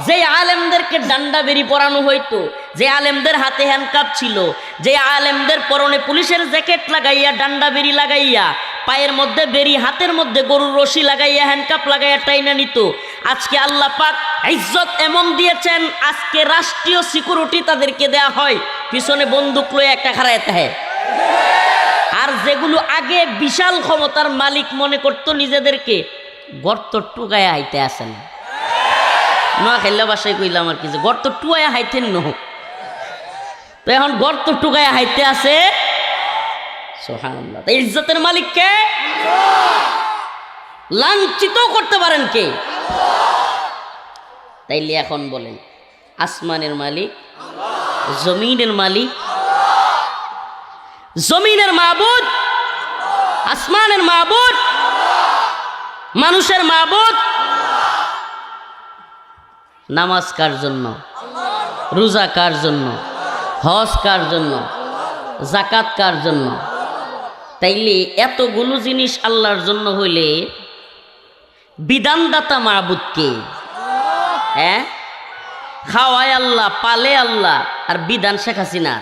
যে আলেমদেরকে ডান্ডা বেরি পরানো হইতো, যে আলেমদের হাতে হ্যান্ডকাপ ছিল, যে আলেমদের পরনে পুলিশের জ্যাকেট লাগাইয়া, ডান্ডা বেরি লাগাইয়া, পায়ের মধ্যে বেরি, হাতের মধ্যে গরুর রশি লাগাইয়া, হ্যান্ডকাপ লাগাইয়া টাইনা নিত, আজকে আল্লাহ পাক ইজ্জত এমন দিয়েছেন, আজকে রাষ্ট্রীয় সিকিউরিটি তাদেরকে দেয়া হয়, পিছনে বন্দুক লয়ে একটা খাড়াইতে হয়। আর যেগুলো আগে বিশাল ক্ষমতার মালিক মনে করতো নিজেদেরকে, গর্ত টুকায় আইতে আসে না। না খেললে বাসায় কইলাম আর কি, যে গর্ত টুকায়া হাইতেন ন, তো এখন গর্ত টুকায়া হাইতে আছে। সুবহানাল্লাহ। তাই ইজ্জতের মালিক কে? লাঞ্ছিত করতে পারেন কে? তাইলে এখন বলেন, আসমানের মালিক, জমিনের মালিক, জমিনের মাবুদ, আসমানের মাবুদ, মানুষের মাবুদ। নামাজ কার জন্য? রোজা কার জন্য? হজ কার জন্য? জাকাত কার জন্য? তাইলে এতগুলো জিনিস আল্লাহর জন্য হইলে বিধানদাতা মাবুদ কে? হ্যাঁ, খাওয়ায় আল্লাহ, পালে আল্লাহ, আর বিধান শেখ হাসিনা।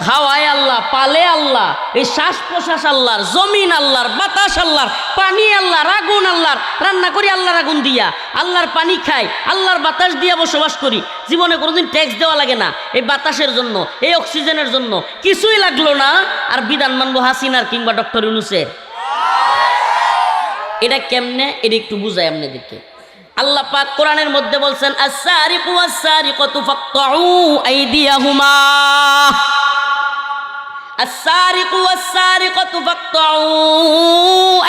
খাওয়ায় আল্লাহ, পালে আল্লাহ, এই শ্বাস প্রশ্বাস আল্লাহর, জমিন আল্লাহর, বাতাস আল্লাহর, পানি আল্লাহর, আগুন আল্লাহর, রান্না করি আল্লাহর আগুন দিয়া, আল্লাহর পানি খাই, আল্লাহর বাতাস দিয়া বসবাস করি, জীবনে কোনোদিন ট্যাক্স দেওয়া লাগে না এই বাতাসের জন্য, এই অক্সিজেনের জন্য, কিছুই লাগলো না, আর বিধান মানবো হাসিনার কিংবা ডক্টর ইউনূসের। এটা কেমনে? এটা একটু বুঝাই আপনাদেরকে। আল্লাহ পাক কোরআনের মধ্যে বলছেন আস-সারিকু ওয়াস-সারিকাতু ফাকতাউ আইদিয়াহুমা, আস-সারিকু ওয়াস-সারিকাতু ফাকতাউ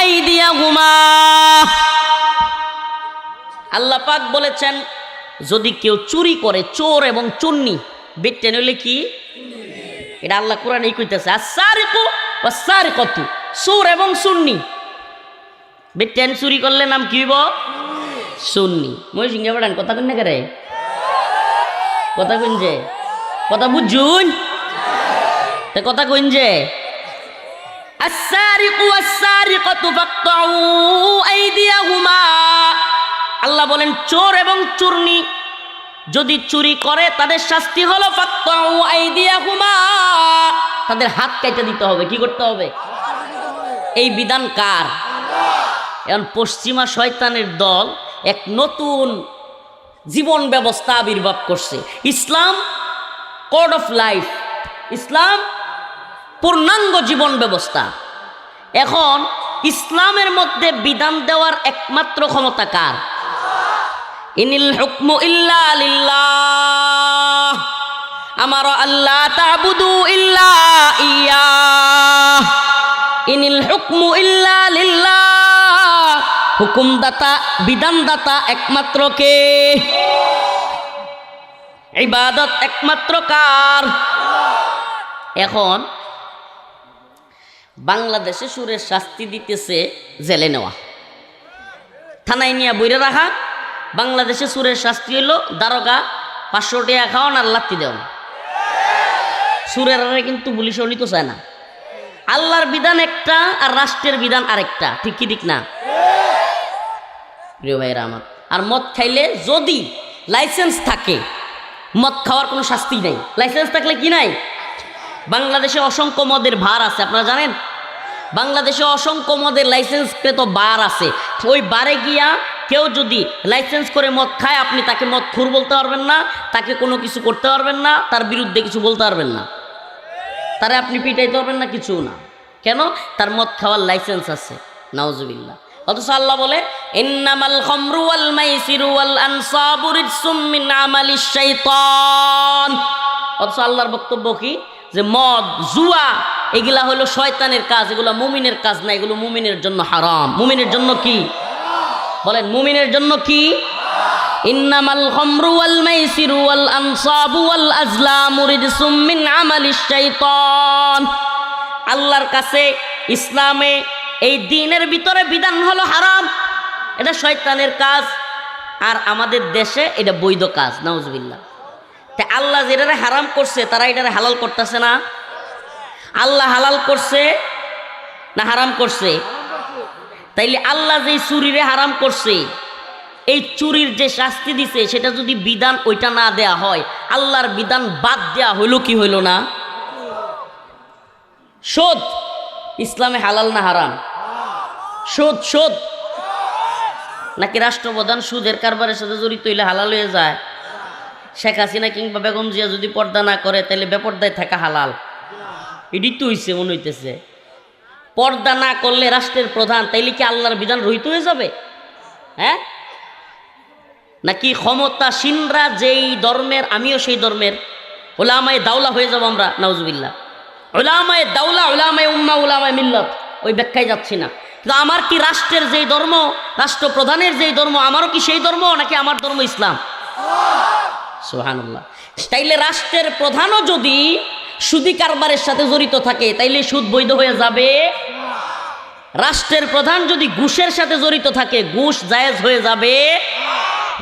আইদিয়াহুমা। আল্লাহ পাক বলেছেন যদি কেউ চুরি করে, চোর এবং চুন্নি বেটে নইলে কি, এটা আল্লাহ কোরআনেই কইতেছে আস-সারিকু ওয়াস-সারিকাতু, চোর এবং সুন্নি বেটেন চুরি করলে নাম কি হইব, সুন্নি। মই সিংহে পড়ান কথা কইন না করে, কথা কইন যে, কথা বুঝুন তে কথা কইন যে আস-সারিকু ওয়াস-সারিকাতু ফাকতাউ আইদিয়াহুমা। আল্লাহ বলেন চোর এবং চুরনি যদি চুরি করে তাদের শাস্তি হলো ফাকতাউ আইদিয়াহুমা, তাদের হাত কেটে দিতে হবে। কি করতে হবে? এই বিধান কার? এখন পশ্চিমা শয়তানের দল এক নতুন জীবন ব্যবস্থা আবির্ভাব করছে, ইসলাম কোড অফ লাইফ, ইসলাম পূর্ণাঙ্গ জীবন ব্যবস্থা। এখন ইসলামের মধ্যে বিধান দেওয়ার একমাত্র ক্ষমতা কার? ইনিল হুকমু ইল্লা লিল্লাহ, আমার আল্লাহ তা'বুদু ইল্লা ইয়্যাহ, ইনিল হুকমু ইল্লা লিল্লাহ, হুকুমদাতা বিধানদাতা একমাত্র কে? ইবাদত একমাত্র কার? এখন বাংলাদেশে সুরের শাস্তি দিতেছে জেলে নেওয়া, থানায় নিয়ে বইরে রাখা। বাংলাদেশে সুরের শাস্তি হলো দারোগা 500 টাকা খাওয়ান আর লাত্তি দেওয়ান। সুরের কিন্তু পুলিশও নিতে চায় না। আল্লাহর বিধান একটা আর রাষ্ট্রের বিধান আরেকটা, ঠিক কি ঠিক না প্রিয় ভাইরা আমার? আর মদ খাইলে যদি লাইসেন্স থাকে, মদ খাওয়ার কোনো শাস্তি নেই। লাইসেন্স থাকলে কি নাই? বাংলাদেশে অসংখ্য মদের ভার আছে, আপনারা জানেন? বাংলাদেশে অসংখ্য মদের লাইসেন্সকৃত বার আছে। ওই বারে গিয়া কেউ যদি লাইসেন্স করে মদ খায়, আপনি তাকে মদ খুর বলতে পারবেন না, তাকে কোনো কিছু করতে পারবেন না, তার বিরুদ্ধে কিছু বলতে পারবেন না, তারে আপনি পিটাইতে পারবেন না, কিছু না। কেন? তার মদ খাওয়ার লাইসেন্স আছে। নাউজুবিল্লাহ। অথচ আল্লাহ বলে ইন্নামাল খামরু ওয়াল মাইসিরু ওয়াল আনসাবু রিজসুম মিন আমালিশ শাইতান। অথচ আল্লাহর বক্তব্য কি? যে মদ, জুয়া এগুলা হলো শয়তানের কাজ, এগুলো মুমিনের কাজ না, এগুলো মুমিনের জন্য হারাম। মুমিনের জন্য কি বলেন? মুমিনের জন্য কি? ইন্নামাল খামরু ওয়াল মাইসিরু ওয়াল আনসাবু ওয়াল আজলামু রিজসুম মিন আমালিশ শাইতান। আল্লাহর কাছে ইসলামে এই দ্বীনের ভিতরে বিধান হলো হারাম, এটা শয়তানের কাজ, আর আমাদের দেশে এটা বৈধ কাজ। নাউজুবিল্লাহ। তা আল্লাহ যেটারে হারাম করছে তারা এটারে হালাল করতেছে না? আল্লাহ হালাল করছে না হারাম করছে? তাইলে আল্লাহ যে চুরিরে হারাম করছে, এই চুরির যে শাস্তি দিছে সেটা যদি বিধান ওইটা না দেয়া হয়, আল্লাহর বিধান বাদ দেয়া হইল কি হইল না? সুদ ইসলামে হালাল না হারাম? সুদ সুদ নাকি রাষ্ট্রপ্রধান সুদের কারবারের সাথে জড়িত হইলে হালাল হয়ে যায়? শেখ হাসিনা কিংবা বেগম জিয়া যদি পর্দা না করে তাহলে বেপর্দায় থাকা হালাল? এটি তো হইছে মনে হইতেছে। পর্দা না করলে রাষ্ট্রের প্রধান, তাইলে কি আল্লাহর বিধান রহিত হয়ে যাবে? হ্যাঁ, নাকি ক্ষমতাসীনরা যেই ধর্মের আমিও সেই ধর্মের, উলামায়ে দাওলা হয়ে যাব আমরা? নাউজুবিল্লাহ। উলামায়ে দাওলা, উলামায়ে উম্মাহ, উলামায়ে মিল্লাত, ওই ব্যাখ্যায় যাচ্ছি না। কিন্তু আমার কি রাষ্ট্রের যেই ধর্ম, রাষ্ট্রপ্রধানের যেই ধর্ম, আমারও কি সেই ধর্ম, নাকি আমার ধর্ম ইসলাম? সুবহানাল্লাহ। তাইলে রাষ্ট্রের প্রধানও যদি সুদি কারবারের সাথে জড়িত থাকে তাইলে সুদ বৈধ হয়ে যাবে? রাষ্ট্রের প্রধান যদি ঘুষের সাথে জড়িত থাকে ঘুষ জায়েজ হয়ে যাবে?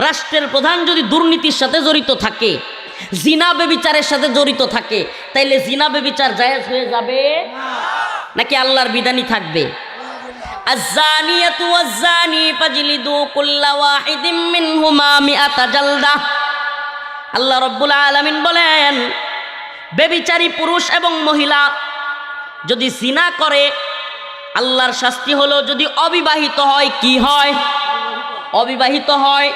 রাষ্ট্রের প্রধান যদি দুর্নীতির সাথে জড়িত থাকে, জিনা ব্যভিচারের সাথে জড়িত থাকে, তাইলে জিনা ব্যভিচার জায়েজ হয়ে যাবে নাকি আল্লাহর বিধানই থাকবে? আয-যানিয়াতু ওয়াজ-যানি ফাজলিদু কুল্লা ওয়াহিদিম মিনহুমা মিআতা জালদা। আল্লাহ রাব্বুল আলামিন বলেন, ব্যভিচারী পুরুষ এবং মহিলা যদি জিনা করে আল্লাহর শাস্তি হলো, যদি অবিবাহিত হয় কি হয়? অবিবাহিত হয়।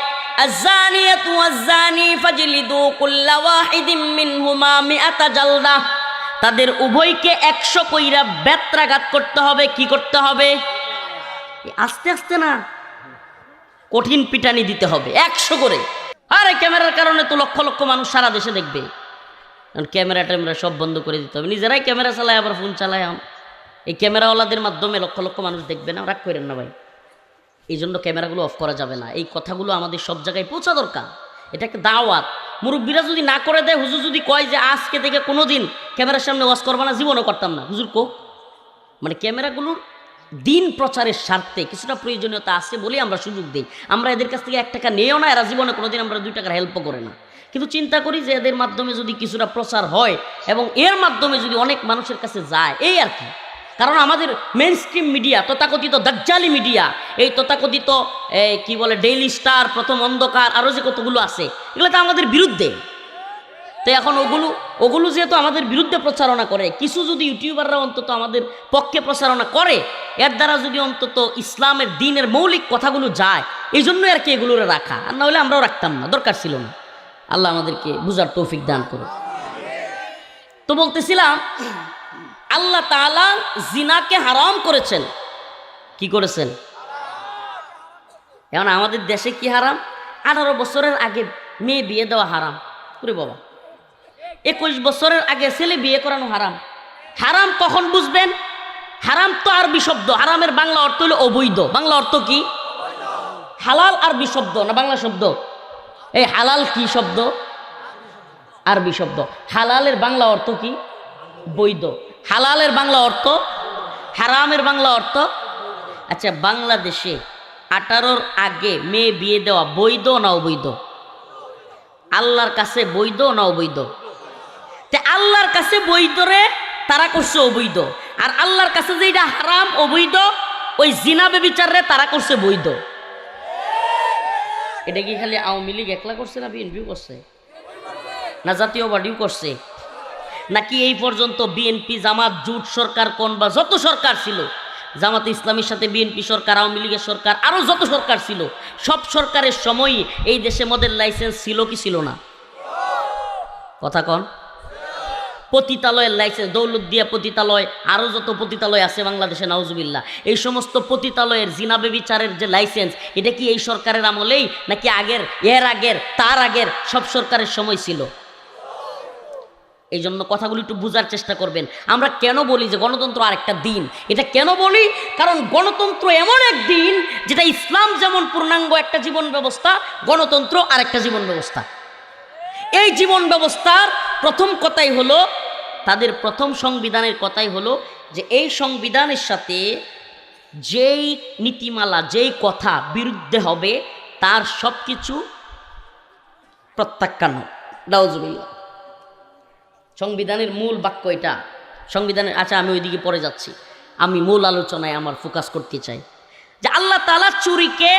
আয-যানিয়াতু ওয়াজ-যানি ফাজলিদু কুল্লা ওয়াহিদিম মিনহুমা মিআতা জালদা। তাদের উভয়কে 100 কইরা বেত্রাঘাত করতে হবে। কি করতে হবে? আস্তে আস্তে না, কঠিন পিটানি দিতে হবে 100 করে। আর এই ক্যামেরার কারণে তো লক্ষ লক্ষ মানুষ সারা দেশে দেখবে। ক্যামেরা ট্যামেরা সব বন্ধ করে দিতে হবে, নিজেরাই ক্যামেরা চালায় আবার ফোন চালায়। এই ক্যামেরাওয়ালাদের মাধ্যমে লক্ষ লক্ষ মানুষ দেখবে না, রাগ করেন না ভাই। এই জন্য ক্যামেরাগুলো অফ করা যাবে না। এই কথাগুলো আমাদের সব জায়গায় পৌঁছা দরকার। এটা একটা দাওয়াত। মুরব্বীরা যদি না করে দেয়, হুজুর যদি কয় যে আজকে থেকে কোনোদিন ক্যামেরার সামনে ওয়াজ করবা না, জীবনও করতাম না, হুজুর কোক। মানে ক্যামেরাগুলোর দিন প্রচারের স্বার্থে কিছুটা প্রয়োজনীয়তা আছে বলেই আমরা সুযোগ দিই। আমরা এদের কাছ থেকে 1 টাকা নেও না, এরা জীবনে কোনোদিন আমরা 2 টাকার হেল্পও করে না। কিন্তু চিন্তা করি যে এদের মাধ্যমে যদি কিছুটা প্রচার হয় এবং এর মাধ্যমে যদি অনেক মানুষের কাছে যায়, এই আর কি। কারণ আমাদের মেইন স্ট্রিম মিডিয়া, তথাকথিত দাজ্জালি মিডিয়া, এই তথাকথিত কি বলে ডেইলি স্টার, প্রথম অন্ধকার, আরও যে কতগুলো আছে, এগুলো তো আমাদের বিরুদ্ধে। তো এখন ওগুলো যেহেতু আমাদের বিরুদ্ধে প্রচারণা করে, কিছু যদি ইউটিউবাররা অন্তত আমাদের পক্ষে প্রচারণা করে, এর দ্বারা যদি অন্তত ইসলামের দিনের মৌলিক কথাগুলো যায়, এই জন্যই আর কি এগুলো রাখা। আর না হলে আমরাও রাখতাম না, দরকার ছিল না। আল্লাহ আমাদেরকে বুঝার তৌফিক দান করুন। তো বলতেছিলাম, আল্লাহ তাআলা জিনাকে হারাম করেছেন। কি করেছেন? এখন আমাদের দেশে কি হারাম? 18 বছরের আগে মেয়ে বিয়ে দেওয়া হারাম। ওরে বাবা, 21 বছরের আগে ছেলে বিয়ে করানো হারাম। হারাম কখন বুঝবেন? হারাম তো আরবি শব্দ, হারামের বাংলা অর্থ হলো অবৈধ। বাংলা অর্থ কি? হালাল আরবি শব্দ না বাংলা শব্দ? এই হালাল কি শব্দ? আরবি শব্দ। হালালের বাংলা অর্থ কি? বৈধ। হালালের বাংলা অর্থ, হারামের বাংলা অর্থ। আচ্ছা, বাংলাদেশে 18-র আগে মেয়ে বিয়ে দেওয়া বৈধ না অবৈধ? আল্লাহর কাছে বৈধ না অবৈধ? তে আল্লাহর কাছে বৈধ রে তারা করছে অবৈধ, আর আল্লাহর কাছে যেটা হারাম অবৈধ, ওই জিনা ব্যভিচার রে তারা করছে বৈধ। এটা কি খালি আওয়ামী লীগ একলা করছে না বিএনপিও করছে, না জাতীয় পার্টিও করছে, নাকি এই পর্যন্ত বিএনপি জামাত জোট সরকার কোন বা যত সরকার ছিল, জামাতে ইসলামীর সাথে বিএনপি সরকার, আওয়ামী লীগের সরকার, আরও যত সরকার ছিল, সব সরকারের সময়ই এই দেশে মদের লাইসেন্স ছিল কি ছিল না? কথা কন। পতিতালয়ের লাইসেন্স, দৌলতদিয়া পতিতালয়, আরও যত পতিতালয় আছে বাংলাদেশে, নাউজুবিল্লাহ, এই সমস্ত পতিতালয়ের জিনা ব্যভিচারের যে লাইসেন্স, এটা কি এই সরকারের আমলেই নাকি আগের, এর আগের, তার আগের সব সরকারের সময় ছিল? এই জন্য কথাগুলো একটু বোঝার চেষ্টা করবেন। আমরা কেন বলি যে গণতন্ত্র আরেকটা দিন? এটা কেন বলি? কারণ গণতন্ত্র এমন এক দিন যেটা ইসলাম যেমন পূর্ণাঙ্গ একটা জীবন ব্যবস্থা, গণতন্ত্র আরেকটা জীবন ব্যবস্থা। এই জীবন ব্যবস্থার প্রথম কথাই হলো, তাদের প্রথম সংবিধানের কথাই হলো যে এই সংবিধানের সাথে যেই নীতিমালা, যেই কথা বিরুদ্ধে হবে তার সব কিছু প্রত্যাখ্যান। নাউজুবিল্লাহ। সংবিধানের মূল বাক্য এটা। সংবিধানের, আচ্ছা আমি ওইদিকে পরে যাচ্ছি, আমি মূল আলোচনায় আমার ফোকাস করতে চাই যে আল্লাহ তাআলা চুরিকে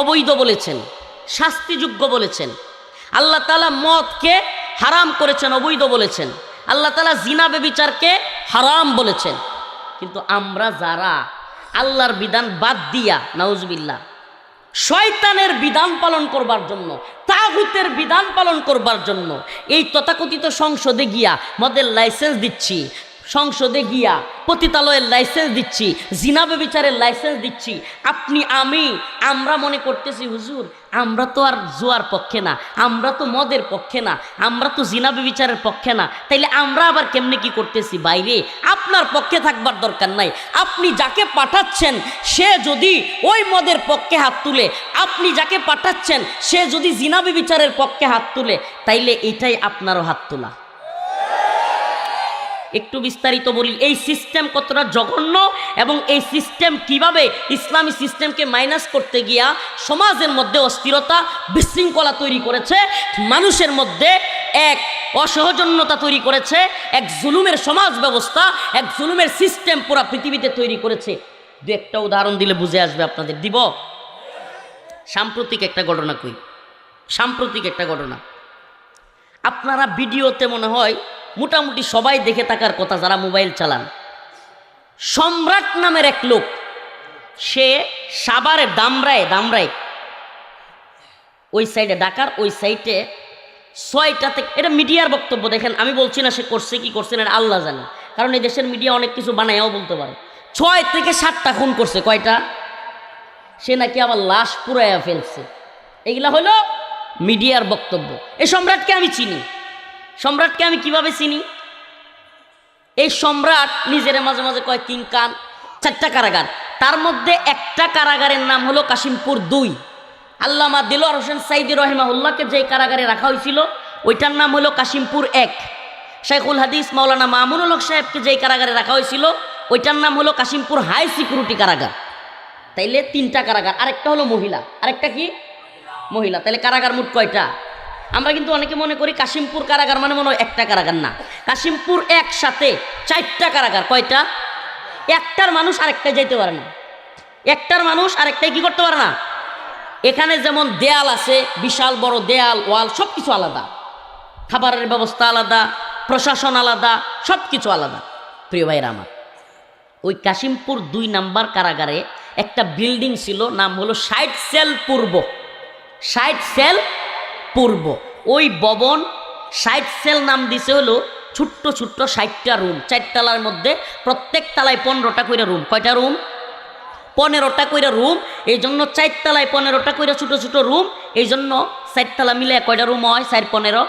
অবৈধ বলেছেন, শাস্তিযোগ্য বলেছেন। আল্লাহ তাআলা মদকে হারাম করেছেন, অবৈধ বলেছেন। আল্লাহ তাআলা জিনা ব্যভিচারকে হারাম বলেছেন। কিন্তু আমরা যারা আল্লাহর বিধান বাদ দিয়া, নাউজুবিল্লাহ, শয়তানের বিধান পালন করবার জন্য, তাগুতের বিধান পালন করবার জন্য এই তথাকথিত সংসদে গিয়া মদের লাইসেন্স দিচ্ছি, সংসদে গিয়া পতিতালয়ের লাইসেন্স দিচ্ছি, জিনা ব্যভিচারের লাইসেন্স দিচ্ছি, আপনি আমরা মনে করতেছি হুজুর আমরা তো আর জুয়ার পক্ষে না, আমরা তো মদের পক্ষে না, আমরা তো জিনা ব্যভিচারের পক্ষে না, তাইলে আমরা আবার কেমনে কি করতেছি? বাইরে আপনার পক্ষে থাকবার দরকার নাই। আপনি যাকে পাঠাচ্ছেন সে যদি ওই মদের পক্ষে হাত তুলে, আপনি যাকে পাঠাচ্ছেন সে যদি জিনা ব্যভিচারের পক্ষে হাত তুলে, তাইলে এটাই আপনারও হাত তোলা। একটু বিস্তারিত বলি এই সিস্টেম কতটা জঘন্য এবং এই সিস্টেম কিভাবে ইসলামী সিস্টেমকে মাইনাস করতে গিয়া সমাজের মধ্যে অস্থিরতা, বিশৃঙ্খলা তৈরি করেছে, মানুষের মধ্যে এক অসহজন্যতা তৈরি করেছে, এক জুলুমের সমাজ ব্যবস্থা, এক জুলুমের সিস্টেম পুরা পৃথিবীতে তৈরি করেছে। দু একটা উদাহরণ দিলে বুঝে আসবে আপনাদের। দিব? সাম্প্রতিক একটা ঘটনা কই, সাম্প্রতিক একটা ঘটনা। আপনারা ভিডিওতে মনে হয় মোটামুটি সবাই দেখে থাকার কথা যারা মোবাইল চালান। সম্রাট নামের এক লোক, সে সাভারের দামরায় ওই সাইডে, ঢাকার ওই সাইডে 6টা থেকে, এটা মিডিয়ার বক্তব্য, দেখেন আমি বলছি না সে করছে কি করছে না, আল্লাহ জানে, কারণ এই দেশের মিডিয়া অনেক কিছু বানায়ও বলতে পারে। 6 থেকে 7টা খুন করছে। কয়টা? সে নাকি আবার লাশ পুরাইয়া ফেলছে। এগুলা হলো মিডিয়ার বক্তব্য। এই সম্রাটকে আমি চিনি। সম্রাটকে আমি কিভাবে চিনি? এই সম্রাট নিজের মাঝে মাঝে কয় কিং খান। 4টা কারাগার, তার মধ্যে একটা কারাগারের নাম হলো কাশিমপুর 2। আল্লামা দিলওয়ার হোসেন সাইদি রহিমাহুল্লাহকে যে কারাগারে রাখা হয়েছিল ওইটার নাম হলো কাশিমপুর 1। শেখুল হাদিস মাওলানা মামুনুল হক সাহেবকে যেই কারাগারে রাখা হয়েছিল ওইটার নাম হলো কাশিমপুর হাই সিকিউরিটি কারাগার। তাইলে 3টা কারাগার, আরেকটা হলো মহিলা, আরেকটা কি মহিলা। তাইলে কারাগার মোট কয়টা? আমরা কিন্তু অনেকে মনে করি কাশিমপুর কারাগার মানে মনে হয় একটা কারাগার, না। কাশিমপুর একসাথে 4টা কারাগার। কয়টা? একটার মানুষ আরেকটায় যাইতে পারে না, একটার মানুষ আরেকটায় কি করতে পারে না। এখানে যেমন দেয়াল আছে, বিশাল বড় দেয়াল, ওয়াল, সব কিছু আলাদা, খাবারের ব্যবস্থা আলাদা, প্রশাসন আলাদা, সব কিছু আলাদা। প্রিয় ভাইরা আমার, ওই কাশিমপুর 2 নাম্বার কারাগারে একটা বিল্ডিং ছিল, নাম হলো 60 সেল পূর্ব। 60 সেল পূর্ব ওই ভবন 60 সেল নাম দিছে হলো ছোট্ট ছোট্ট 60টা রুম, 4 তলার মধ্যে, প্রত্যেক তলায় 15টা করে রুম। কয়টা রুম? 15টা করে রুম। এই জন্য 4 তলায় 15টা করে ছোট ছোট রুম। এই জন্য 4 তলা মিলে কয়টা রুম হয়? 4 15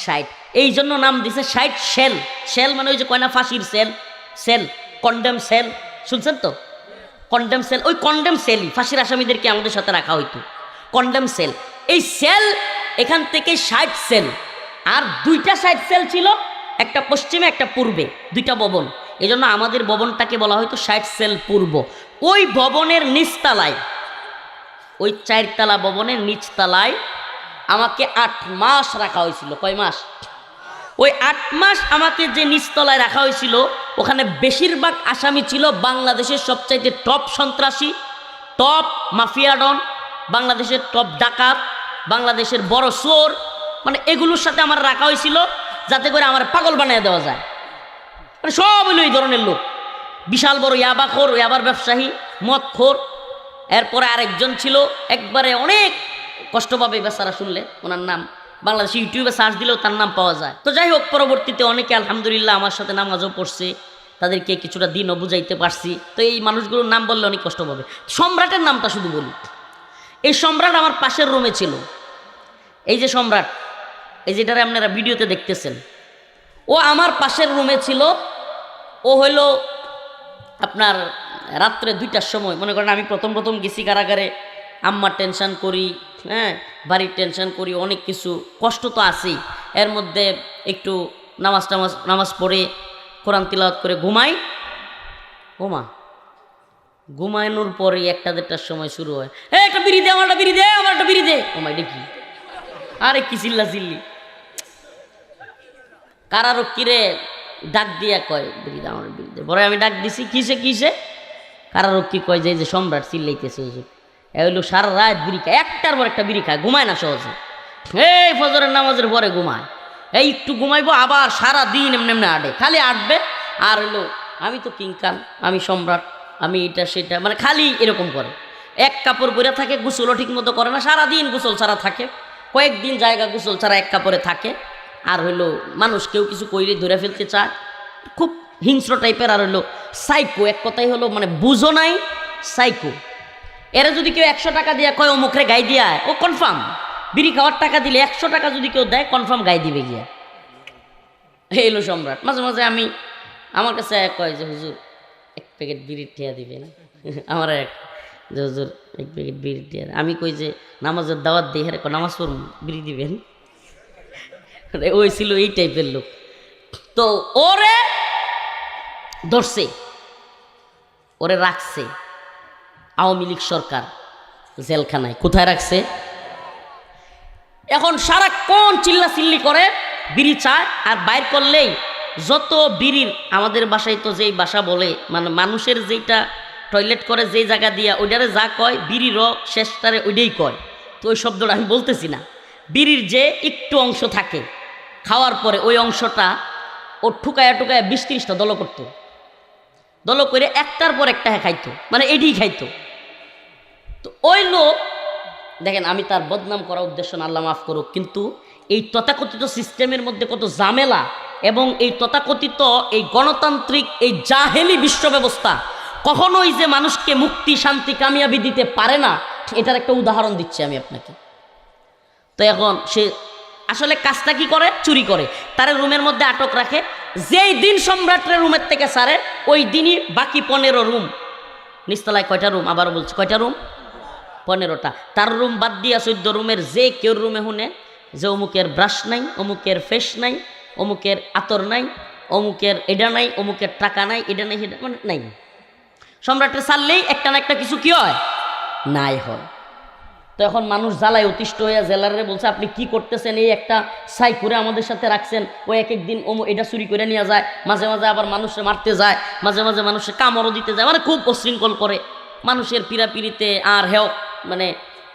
60। এই জন্য নাম দিছে 60 সেল। সেল মানে ওই যে কয়না ফাঁসির সেল, সেল কন্ডেম সেল, শুনছেন তো? কন্ডেম সেল, ওই কন্ডেম সেলই ফাঁসির আসামিদেরকে আমাদের সাথে রাখা হইতো, কন্ডেম সেল। এই সেল এখান থেকে 60 সেল, আর 2টা 60 সেল ছিল, একটা পশ্চিমে একটা পূর্বে, 2টা ভবন। এই জন্য আমাদের ভবনটাকে বলা হয়তো 60 সেল পূর্ব। ওই ভবনের নিচতলায়, ওই 4 তলা ভবনের নিচতলায় আমাকে 8 মাস রাখা হয়েছিল। কয় মাস? ওই 8 মাস আমাকে যে নিচতলায় রাখা হয়েছিল, ওখানে বেশিরভাগ আসামি ছিল বাংলাদেশের সবচাইতে টপ সন্ত্রাসী, টপ মাফিয়া ডন, বাংলাদেশের টপ ডাকাত, বাংলাদেশের বড় চোর। মানে এগুলোর সাথে আমার রাখা হয়েছিল যাতে করে আমার পাগল বানিয়ে দেওয়া যায়। মানে সব হলো এই ধরনের লোক। বিশাল বড় ইয়াবাখোর, ইয়াবার ব্যবসায়ী, মদখোর। এরপরে আরেকজন ছিল একবারে অনেক কষ্ট পাবে বেচারা শুনলে, ওনার নাম বাংলাদেশে ইউটিউবে সার্চ দিলেও তার নাম পাওয়া যায়। তো যাই হোক, পরবর্তীতে অনেকে আলহামদুলিল্লাহ আমার সাথে নামাজও পড়ছে, তাদেরকে কিছুটা দিনও বুঝাইতে পারছি। তো এই মানুষগুলোর নাম বললে অনেক কষ্ট পাবে। সম্রাটের নামটা শুধু বলি। এই সম্রাট আমার পাশের রুমে ছিল। এই যে সম্রাট, এই যেটারে আপনারা ভিডিওতে দেখতেছেন, ও আমার পাশের রুমে ছিল। ও হইল আপনার রাত্রে 2টার সময়, মনে করেন আমি প্রথম গেছি কারাগারে, আম্মার টেনশন করি, হ্যাঁ, বাড়ির টেনশন করি, অনেক কিছু কষ্ট তো আছেই। এর মধ্যে একটু নামাজ পড়ে কোরআন তিলাওয়াত করে ঘুমানোর পরে 1টা 1:30টার সময় শুরু হয়, একটা বিড়ি দে, আমার একটা বিড়ি দে, আমার একটা বিড়ি দে। এটা কি? আরে কি চিল্লা চিল্লি! কারারক্ষীরে ডাক দিয়া কয় বিড়ি দে, আমার বিড়ি দে। পরে আমি ডাক দিছি, কিসে? কারারক্ষী কয় যে সম্রাট চিল্লাইতেছে, হইলো সারা রাত বিড়ি খায়, 1টার পর একটা বিড়ি খায়, ঘুমায় না সহজে। এই ফজরের নামাজের পরে ঘুমায়, এই একটু ঘুমাইবো, আবার সারা দিন এমনি আডে, খালি আটবে। আর হইলো আমি তো কিং খান, আমি সম্রাট, আমি এটা সেটা, মানে খালি এরকম করে। এক কাপড় পরে থাকে, গোসলও ঠিক মতো করে না, সারাদিন গোসল ছাড়া থাকে, কয়েকদিন জায়গা গোসল ছাড়া এক কাপড়ে থাকে। আর হইলো মানুষ কেউ কিছু কইলে ধরে ফেলতে চায়, খুব হিংস্র টাইপের। আর হইলো সাইকো, এক কথাই হলো মানে বুঝো নাই, সাইকো। এরা যদি কেউ 100 টাকা দিয়ে কয় ও মুখরে গাই দিয়া, ও কনফার্ম বিড়ি খাওয়ার টাকা দিলে 100 টাকা যদি কেউ দেয় কনফার্ম গাই দিবে গিয়া। এলো সম্রাট। মাঝে মাঝে আমার কাছে কয় যে হুজুর 1 প্যাকেট বিড়ির ঠেয়া দিবেন। আমার যে হুজুর 1 প্যাকেট বিড়ির ঠেয়া। আমি কই যে নামাজের দাওয়াত দিই, হ্যাঁ নামাজ পড়ুন, বিড়ি দিবেন। ওই ছিল এই টাইপের লোক। তো ওরে ধরছে, ওরে রাখছে আওয়ামী লীগ সরকার জেলখানায়। কোথায় রাখছে? এখন সারাক্ষণ চিল্লাচিল্লি করে, বিড়ি চায়, আর বাইর করলেই যত বিড়ির, আমাদের বাসায় তো যেই বাসা বলে, মানে মানুষের যেইটা টয়লেট করে যেই জায়গা দিয়া, ওইটারে যা কয় বিড়ির শেষটারে ওইটাই কয়। তো ওই শব্দটা আমি বলতেছি না। বিড়ির যে একটু অংশ থাকে খাওয়ার পরে, ওই অংশটা ও ঠুকায়া 20-30টা দল করতো, দল করে 1টার পর একটা খাইতো, মানে এটাই খাইতো। তো ওই লোক দেখেন, আমি তার বদনাম করার উদ্দেশ্য না, আল্লাহ মাফ করুক, কিন্তু এই তথাকথিত সিস্টেমের মধ্যে কত ঝামেলা, এবং এই তথাকথিত এই গণতান্ত্রিক এই জাহেলি বিশ্ব ব্যবস্থা কখনোই যে মানুষকে মুক্তি শান্তি কামিয়াবি দিতে পারে না, এটার একটা উদাহরণ দিচ্ছি আমি আপনাকে। তো এখন সে আসলে কাজটা কি করে? চুরি করে, তার রুমের মধ্যে আটক রাখে। যেই দিন সম্রাটের রুমের থেকে সারে ওই দিনই বাকি 15 রুম, নিচতলায় কয়টা রুম, আবার বলছি কয়টা রুম? 15টা। তার রুম বাদ দিয়া 14 রুমের যে কেউ রুমে শুনে যে অমুকের ব্রাশ নাই, অমুকের ফেস নাই, অমুকের আতর নাই, অমুকের এটা নাই, অমুকের টাকা নাই, এটা নাই, সেটা মানে নাই। সম্রাটের ছাড়লেই একটা না একটা কিছু কি হয়, নাই হয়। তো এখন মানুষ জ্বালায় অতিষ্ঠ হয়ে জেলারে বলছে আপনি কি করতেছেন, এই একটা সাই করে আমাদের সাথে রাখছেন, ও এক একদিন এটা চুরি করে নিয়ে যায়, মাঝে মাঝে আবার মানুষে মারতে যায়, মাঝে মাঝে মানুষের কামড়ও দিতে যায়, মানে খুব অশৃঙ্খল করে মানুষের পিড়াপিড়িতে। আর হেও মানে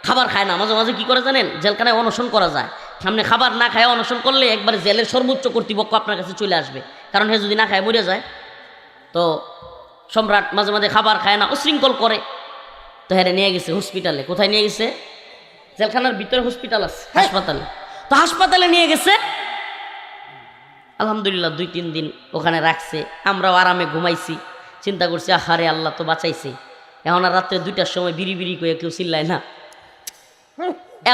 খাবার খায় না, মাঝে মাঝে কি করে জানেন, জেলখানায় অনশন করা যায়। সামনে খাবার না খায় অনশন করলে একবার জেলের সর্বোচ্চ কর্তৃপক্ষ আপনার কাছে চলে আসবে, কারণ হে যদি না খায় মরে যায়। তো সম্রাট মাঝে মাঝে খাবার খায় না, অশৃঙ্খল করে। তো হ্যাঁ নিয়ে গেছে হসপিটালে। কোথায় নিয়ে গেছে? জেলখানার ভিতরে হসপিটাল আছে, হাসপাতালে। তো হাসপাতালে নিয়ে গেছে, আলহামদুলিল্লাহ 2-3 দিন ওখানে রাখছে। আমরাও আরামে ঘুমাইছি, চিন্তা করছি আহারে আল্লাহ তো বাঁচাইছে। এখন আর রাত্রে 2টার সময় বিড়ি বিড়ি করে কেউ চিল্লায় না।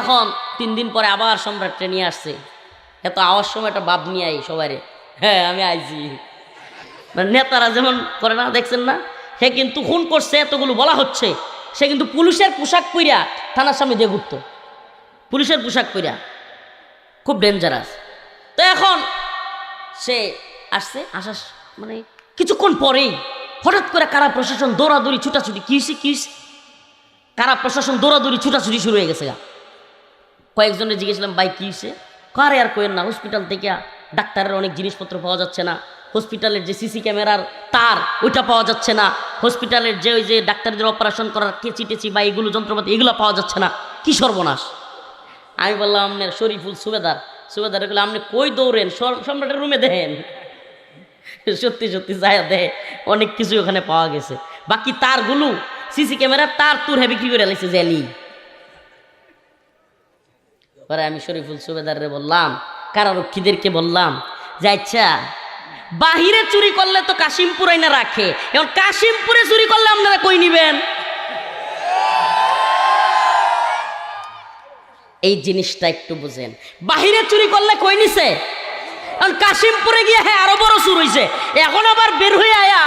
এখন 3 দিন পরে আবার সম্রাটকে নিয়ে আসছে। এত আওয়ার সময় একটা বাপ নিয়ে আই সবাই, হ্যাঁ আমি আইছি, মানে নেতারা যেমন করে না, দেখছেন না? সে কিন্তু খুন করছে, এতগুলো বলা হচ্ছে, সে কিন্তু পুলিশের পোশাক পইরা থানার সামনে দিয়ে ঘুরতো, পুলিশের পোশাক পইরা, খুব ডেঞ্জারাস। তো এখন সে আসছে, আসার মানে কিছুক্ষণ পরেই হঠাৎ করে কারা প্রশাসন দৌড়াদৌড়ি ছুটাছুটি। কি হয়েছে? কারা প্রশাসন দৌড়াদৌড়ি ছুটাছুটি শুরু হয়ে গেছে। কয়েকজনের জিজ্ঞেসলাম ভাই কি হয়েছে? কারে আর কোয়েন না, হসপিটাল থেকে ডাক্তারের অনেক জিনিসপত্র পাওয়া যাচ্ছে না, হসপিটালের যে সিসি ক্যামেরার তার ওইটা পাওয়া যাচ্ছে না, হসপিটালের যে ওই যে ডাক্তারদের অপারেশন করার কেচি টেচি বা এগুলো যন্ত্রপাতি এগুলো পাওয়া যাচ্ছে না, কি সর্বনাশ। আমি বললাম আপনার শরীফুল সুবেদার এগুলো আপনি কই দৌড়েন, সম্রাটের রুমে দেন। সত্যি সত্যি যায় দেয়, অনেক কিছু ওখানে পাওয়া গেছে। বাকি তারগুলো সিসি ক্যামেরার তার তুর হ্যাঁ বিক্রি করে লাগছে জেলি। পরে আমি শরীফুল সুবেদারে বললাম, কারারক্ষীদেরকে বললাম যে আচ্ছা বাহিরে চুরি করলে তো কাশিমপুর আইনা রাখে, এখন কাশিমপুরে চুরি করলে আপনারা কই নিবেন? এই জিনিসটা একটু বুঝেন। বাহিরে চুরি করলে কই নিছে, কারণ কাশিমপুরে গিয়ে হ্যাঁ আরো বড় চুর হইছে। এখন আবার বের হয়ে আয়া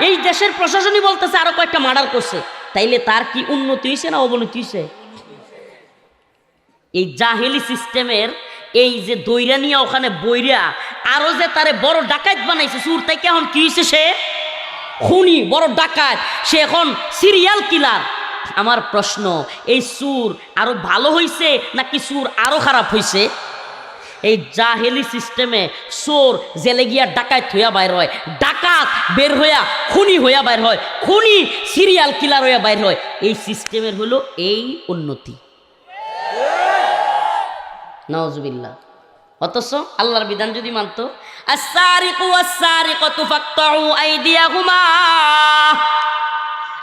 এই দেশের প্রশাসনই বলতেছে আরো কয়েকটা মার্ডার করছে। তাইলে তার কি উন্নতি হয়েছে না অবনতি হয়েছে? এই জাহেলি সিস্টেমের এই যে দইরা নিয়ে ওখানে বইরা আরো যে তারে বড় ডাকাত বানাইছে, চুর থেকে এখন কি হয়েছে, সে খুনি বড় ডাকাত, সে এখন সিরিয়াল কিলার। আমার প্রশ্ন, এই চুর আরো ভালো হইছে নাকি চুর আরো খারাপ হইছে? এই জাহেলি সিস্টেমে চোর জেলে গিয়া ডাকাত হইয়া বাইর হয়, ডাকাত বের হইয়া খুনি হইয়া বাইর হয়, খুনি সিরিয়াল কিলার হইয়া বাইর হয়। এই সিস্টেমের হলো এই উন্নতি। নাউজুবিল্লাহ। অথচ আল্লাহর বিধান যদি মানত, আস-সারিকু ওয়াস-সারিকাতু ফাকতাউ আইদিয়াহুমা,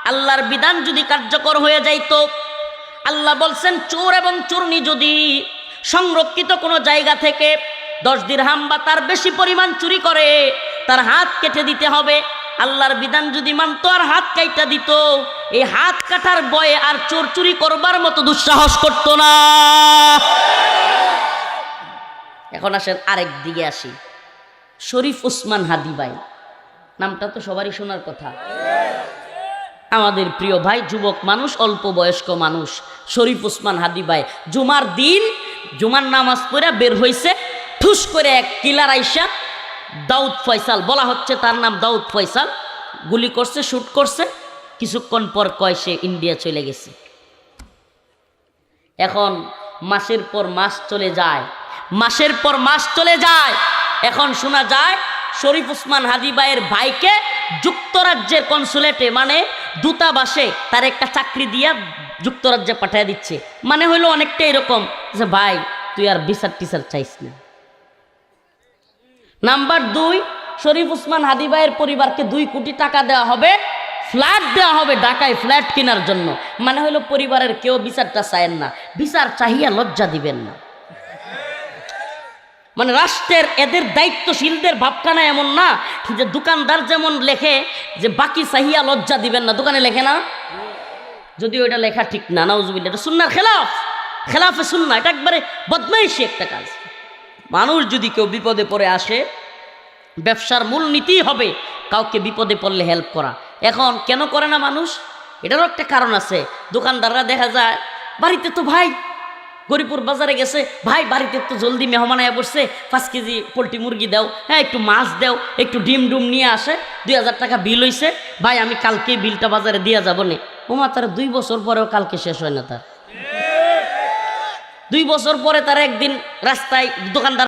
আল্লাহর বিধান যদি কার্যকর হয়ে যাইত, আল্লাহ বলছেন চোর এবং চোরনি যদি সংরক্ষিত কোনো জায়গা থেকে 10 দিরহাম বা তার বেশি পরিমাণ চুরি করে, তার হাত কেটে দিতে হবে। আল্লাহর বিধান যদি মানত আর হাত কাইটা দিত, এই হাত কাটার ভয়ে আর চোর চুরি করবার মতো দুঃসাহস করত না। এখন আসেন আরেক দিকে আসি। শরীফ ওসমান হাদি ভাই, নামটা তো সবারই শোনার কথা। আমাদের প্রিয় ভাই, যুবক মানুষ, অল্প বয়স্ক মানুষ, শরীফ ওসমান হাদি ভাই জুমার দিন জুমার নামাজ পড়ে বের হয়েছে, ঠুস করে এক কিলার আইসা দাউদ ফয়সাল, বলা হচ্ছে তার নাম দাউদ ফয়সাল, গুলি করছে, শুট করছে। কিছুক্ষণ পর কয় সে ইন্ডিয়া চলে গেছে। এখন মাসের পর মাস চলে যায়, মাসের পর মাস চলে যায়। এখন শোনা যায় শরীফ ওসমান হাদি ভাইয়ের ভাইকে যুক্তরাজ্যের কনসুলেটে মানে দূতাবাসে তার একটা চাকরি দিয়া যুক্তরাজ্যে পাঠিয়ে দিচ্ছে। মানে হইলো অনেকটা এরকম যে ভাই তুই আর বিচার টিচার চাইস না। নাম্বার 2, শরীফ ওসমান হাদি ভাইয়ের পরিবারকে 2 কোটি টাকা দেওয়া হবে, ফ্ল্যাট দেওয়া হবে ঢাকায়, ফ্ল্যাট কেনার জন্য। মানে হইলো পরিবারের কেউ বিচারটা চায়েন না, বিচার চাহিয়া লজ্জা দিবেন না। মানে রাষ্ট্রের এদের দায়িত্বশীলদের ভাবখানা এমন না যে দোকানদার যেমন লেখে যে বাকি চাহিয়া লজ্জা দিবেন না, দোকানে লেখে না, যদিও এটা লেখা ঠিক না, নাউজুবিল্লাহ, এটা সুন্নাহর খেলাফ, খেলাফে সুন্নাহ, এটা একবারে বদমাইশি একটা কাজ। মানুষ যদি কেউ বিপদে পড়ে আসে, ব্যবসার মূল নীতি হবে কাউকে বিপদে পড়লে হেল্প করা। এখন কেন করে না মানুষ, এটারও একটা কারণ আছে। দোকানদাররা দেখা যায় বাড়িতে তো ভাই গরিপুর বাজারে গেছে, ভাই বাড়িতে তো জলদি মেহমান আয়া বসছে, 5 কেজি পোলট্রি মুরগি দাও, হ্যাঁ একটু মাছ দাও, একটু ডিম ডুম নিয়ে আসে, 2000 টাকা বিল হইছে, ভাই আমি কালকে বিলটা বাজারে দিয়ে যাবো নে। ওমা তার 2 বছর পরেও কালকে শেষ হয় না, তার 2 বছর পরে তার একদিন রাস্তায় দোকানদার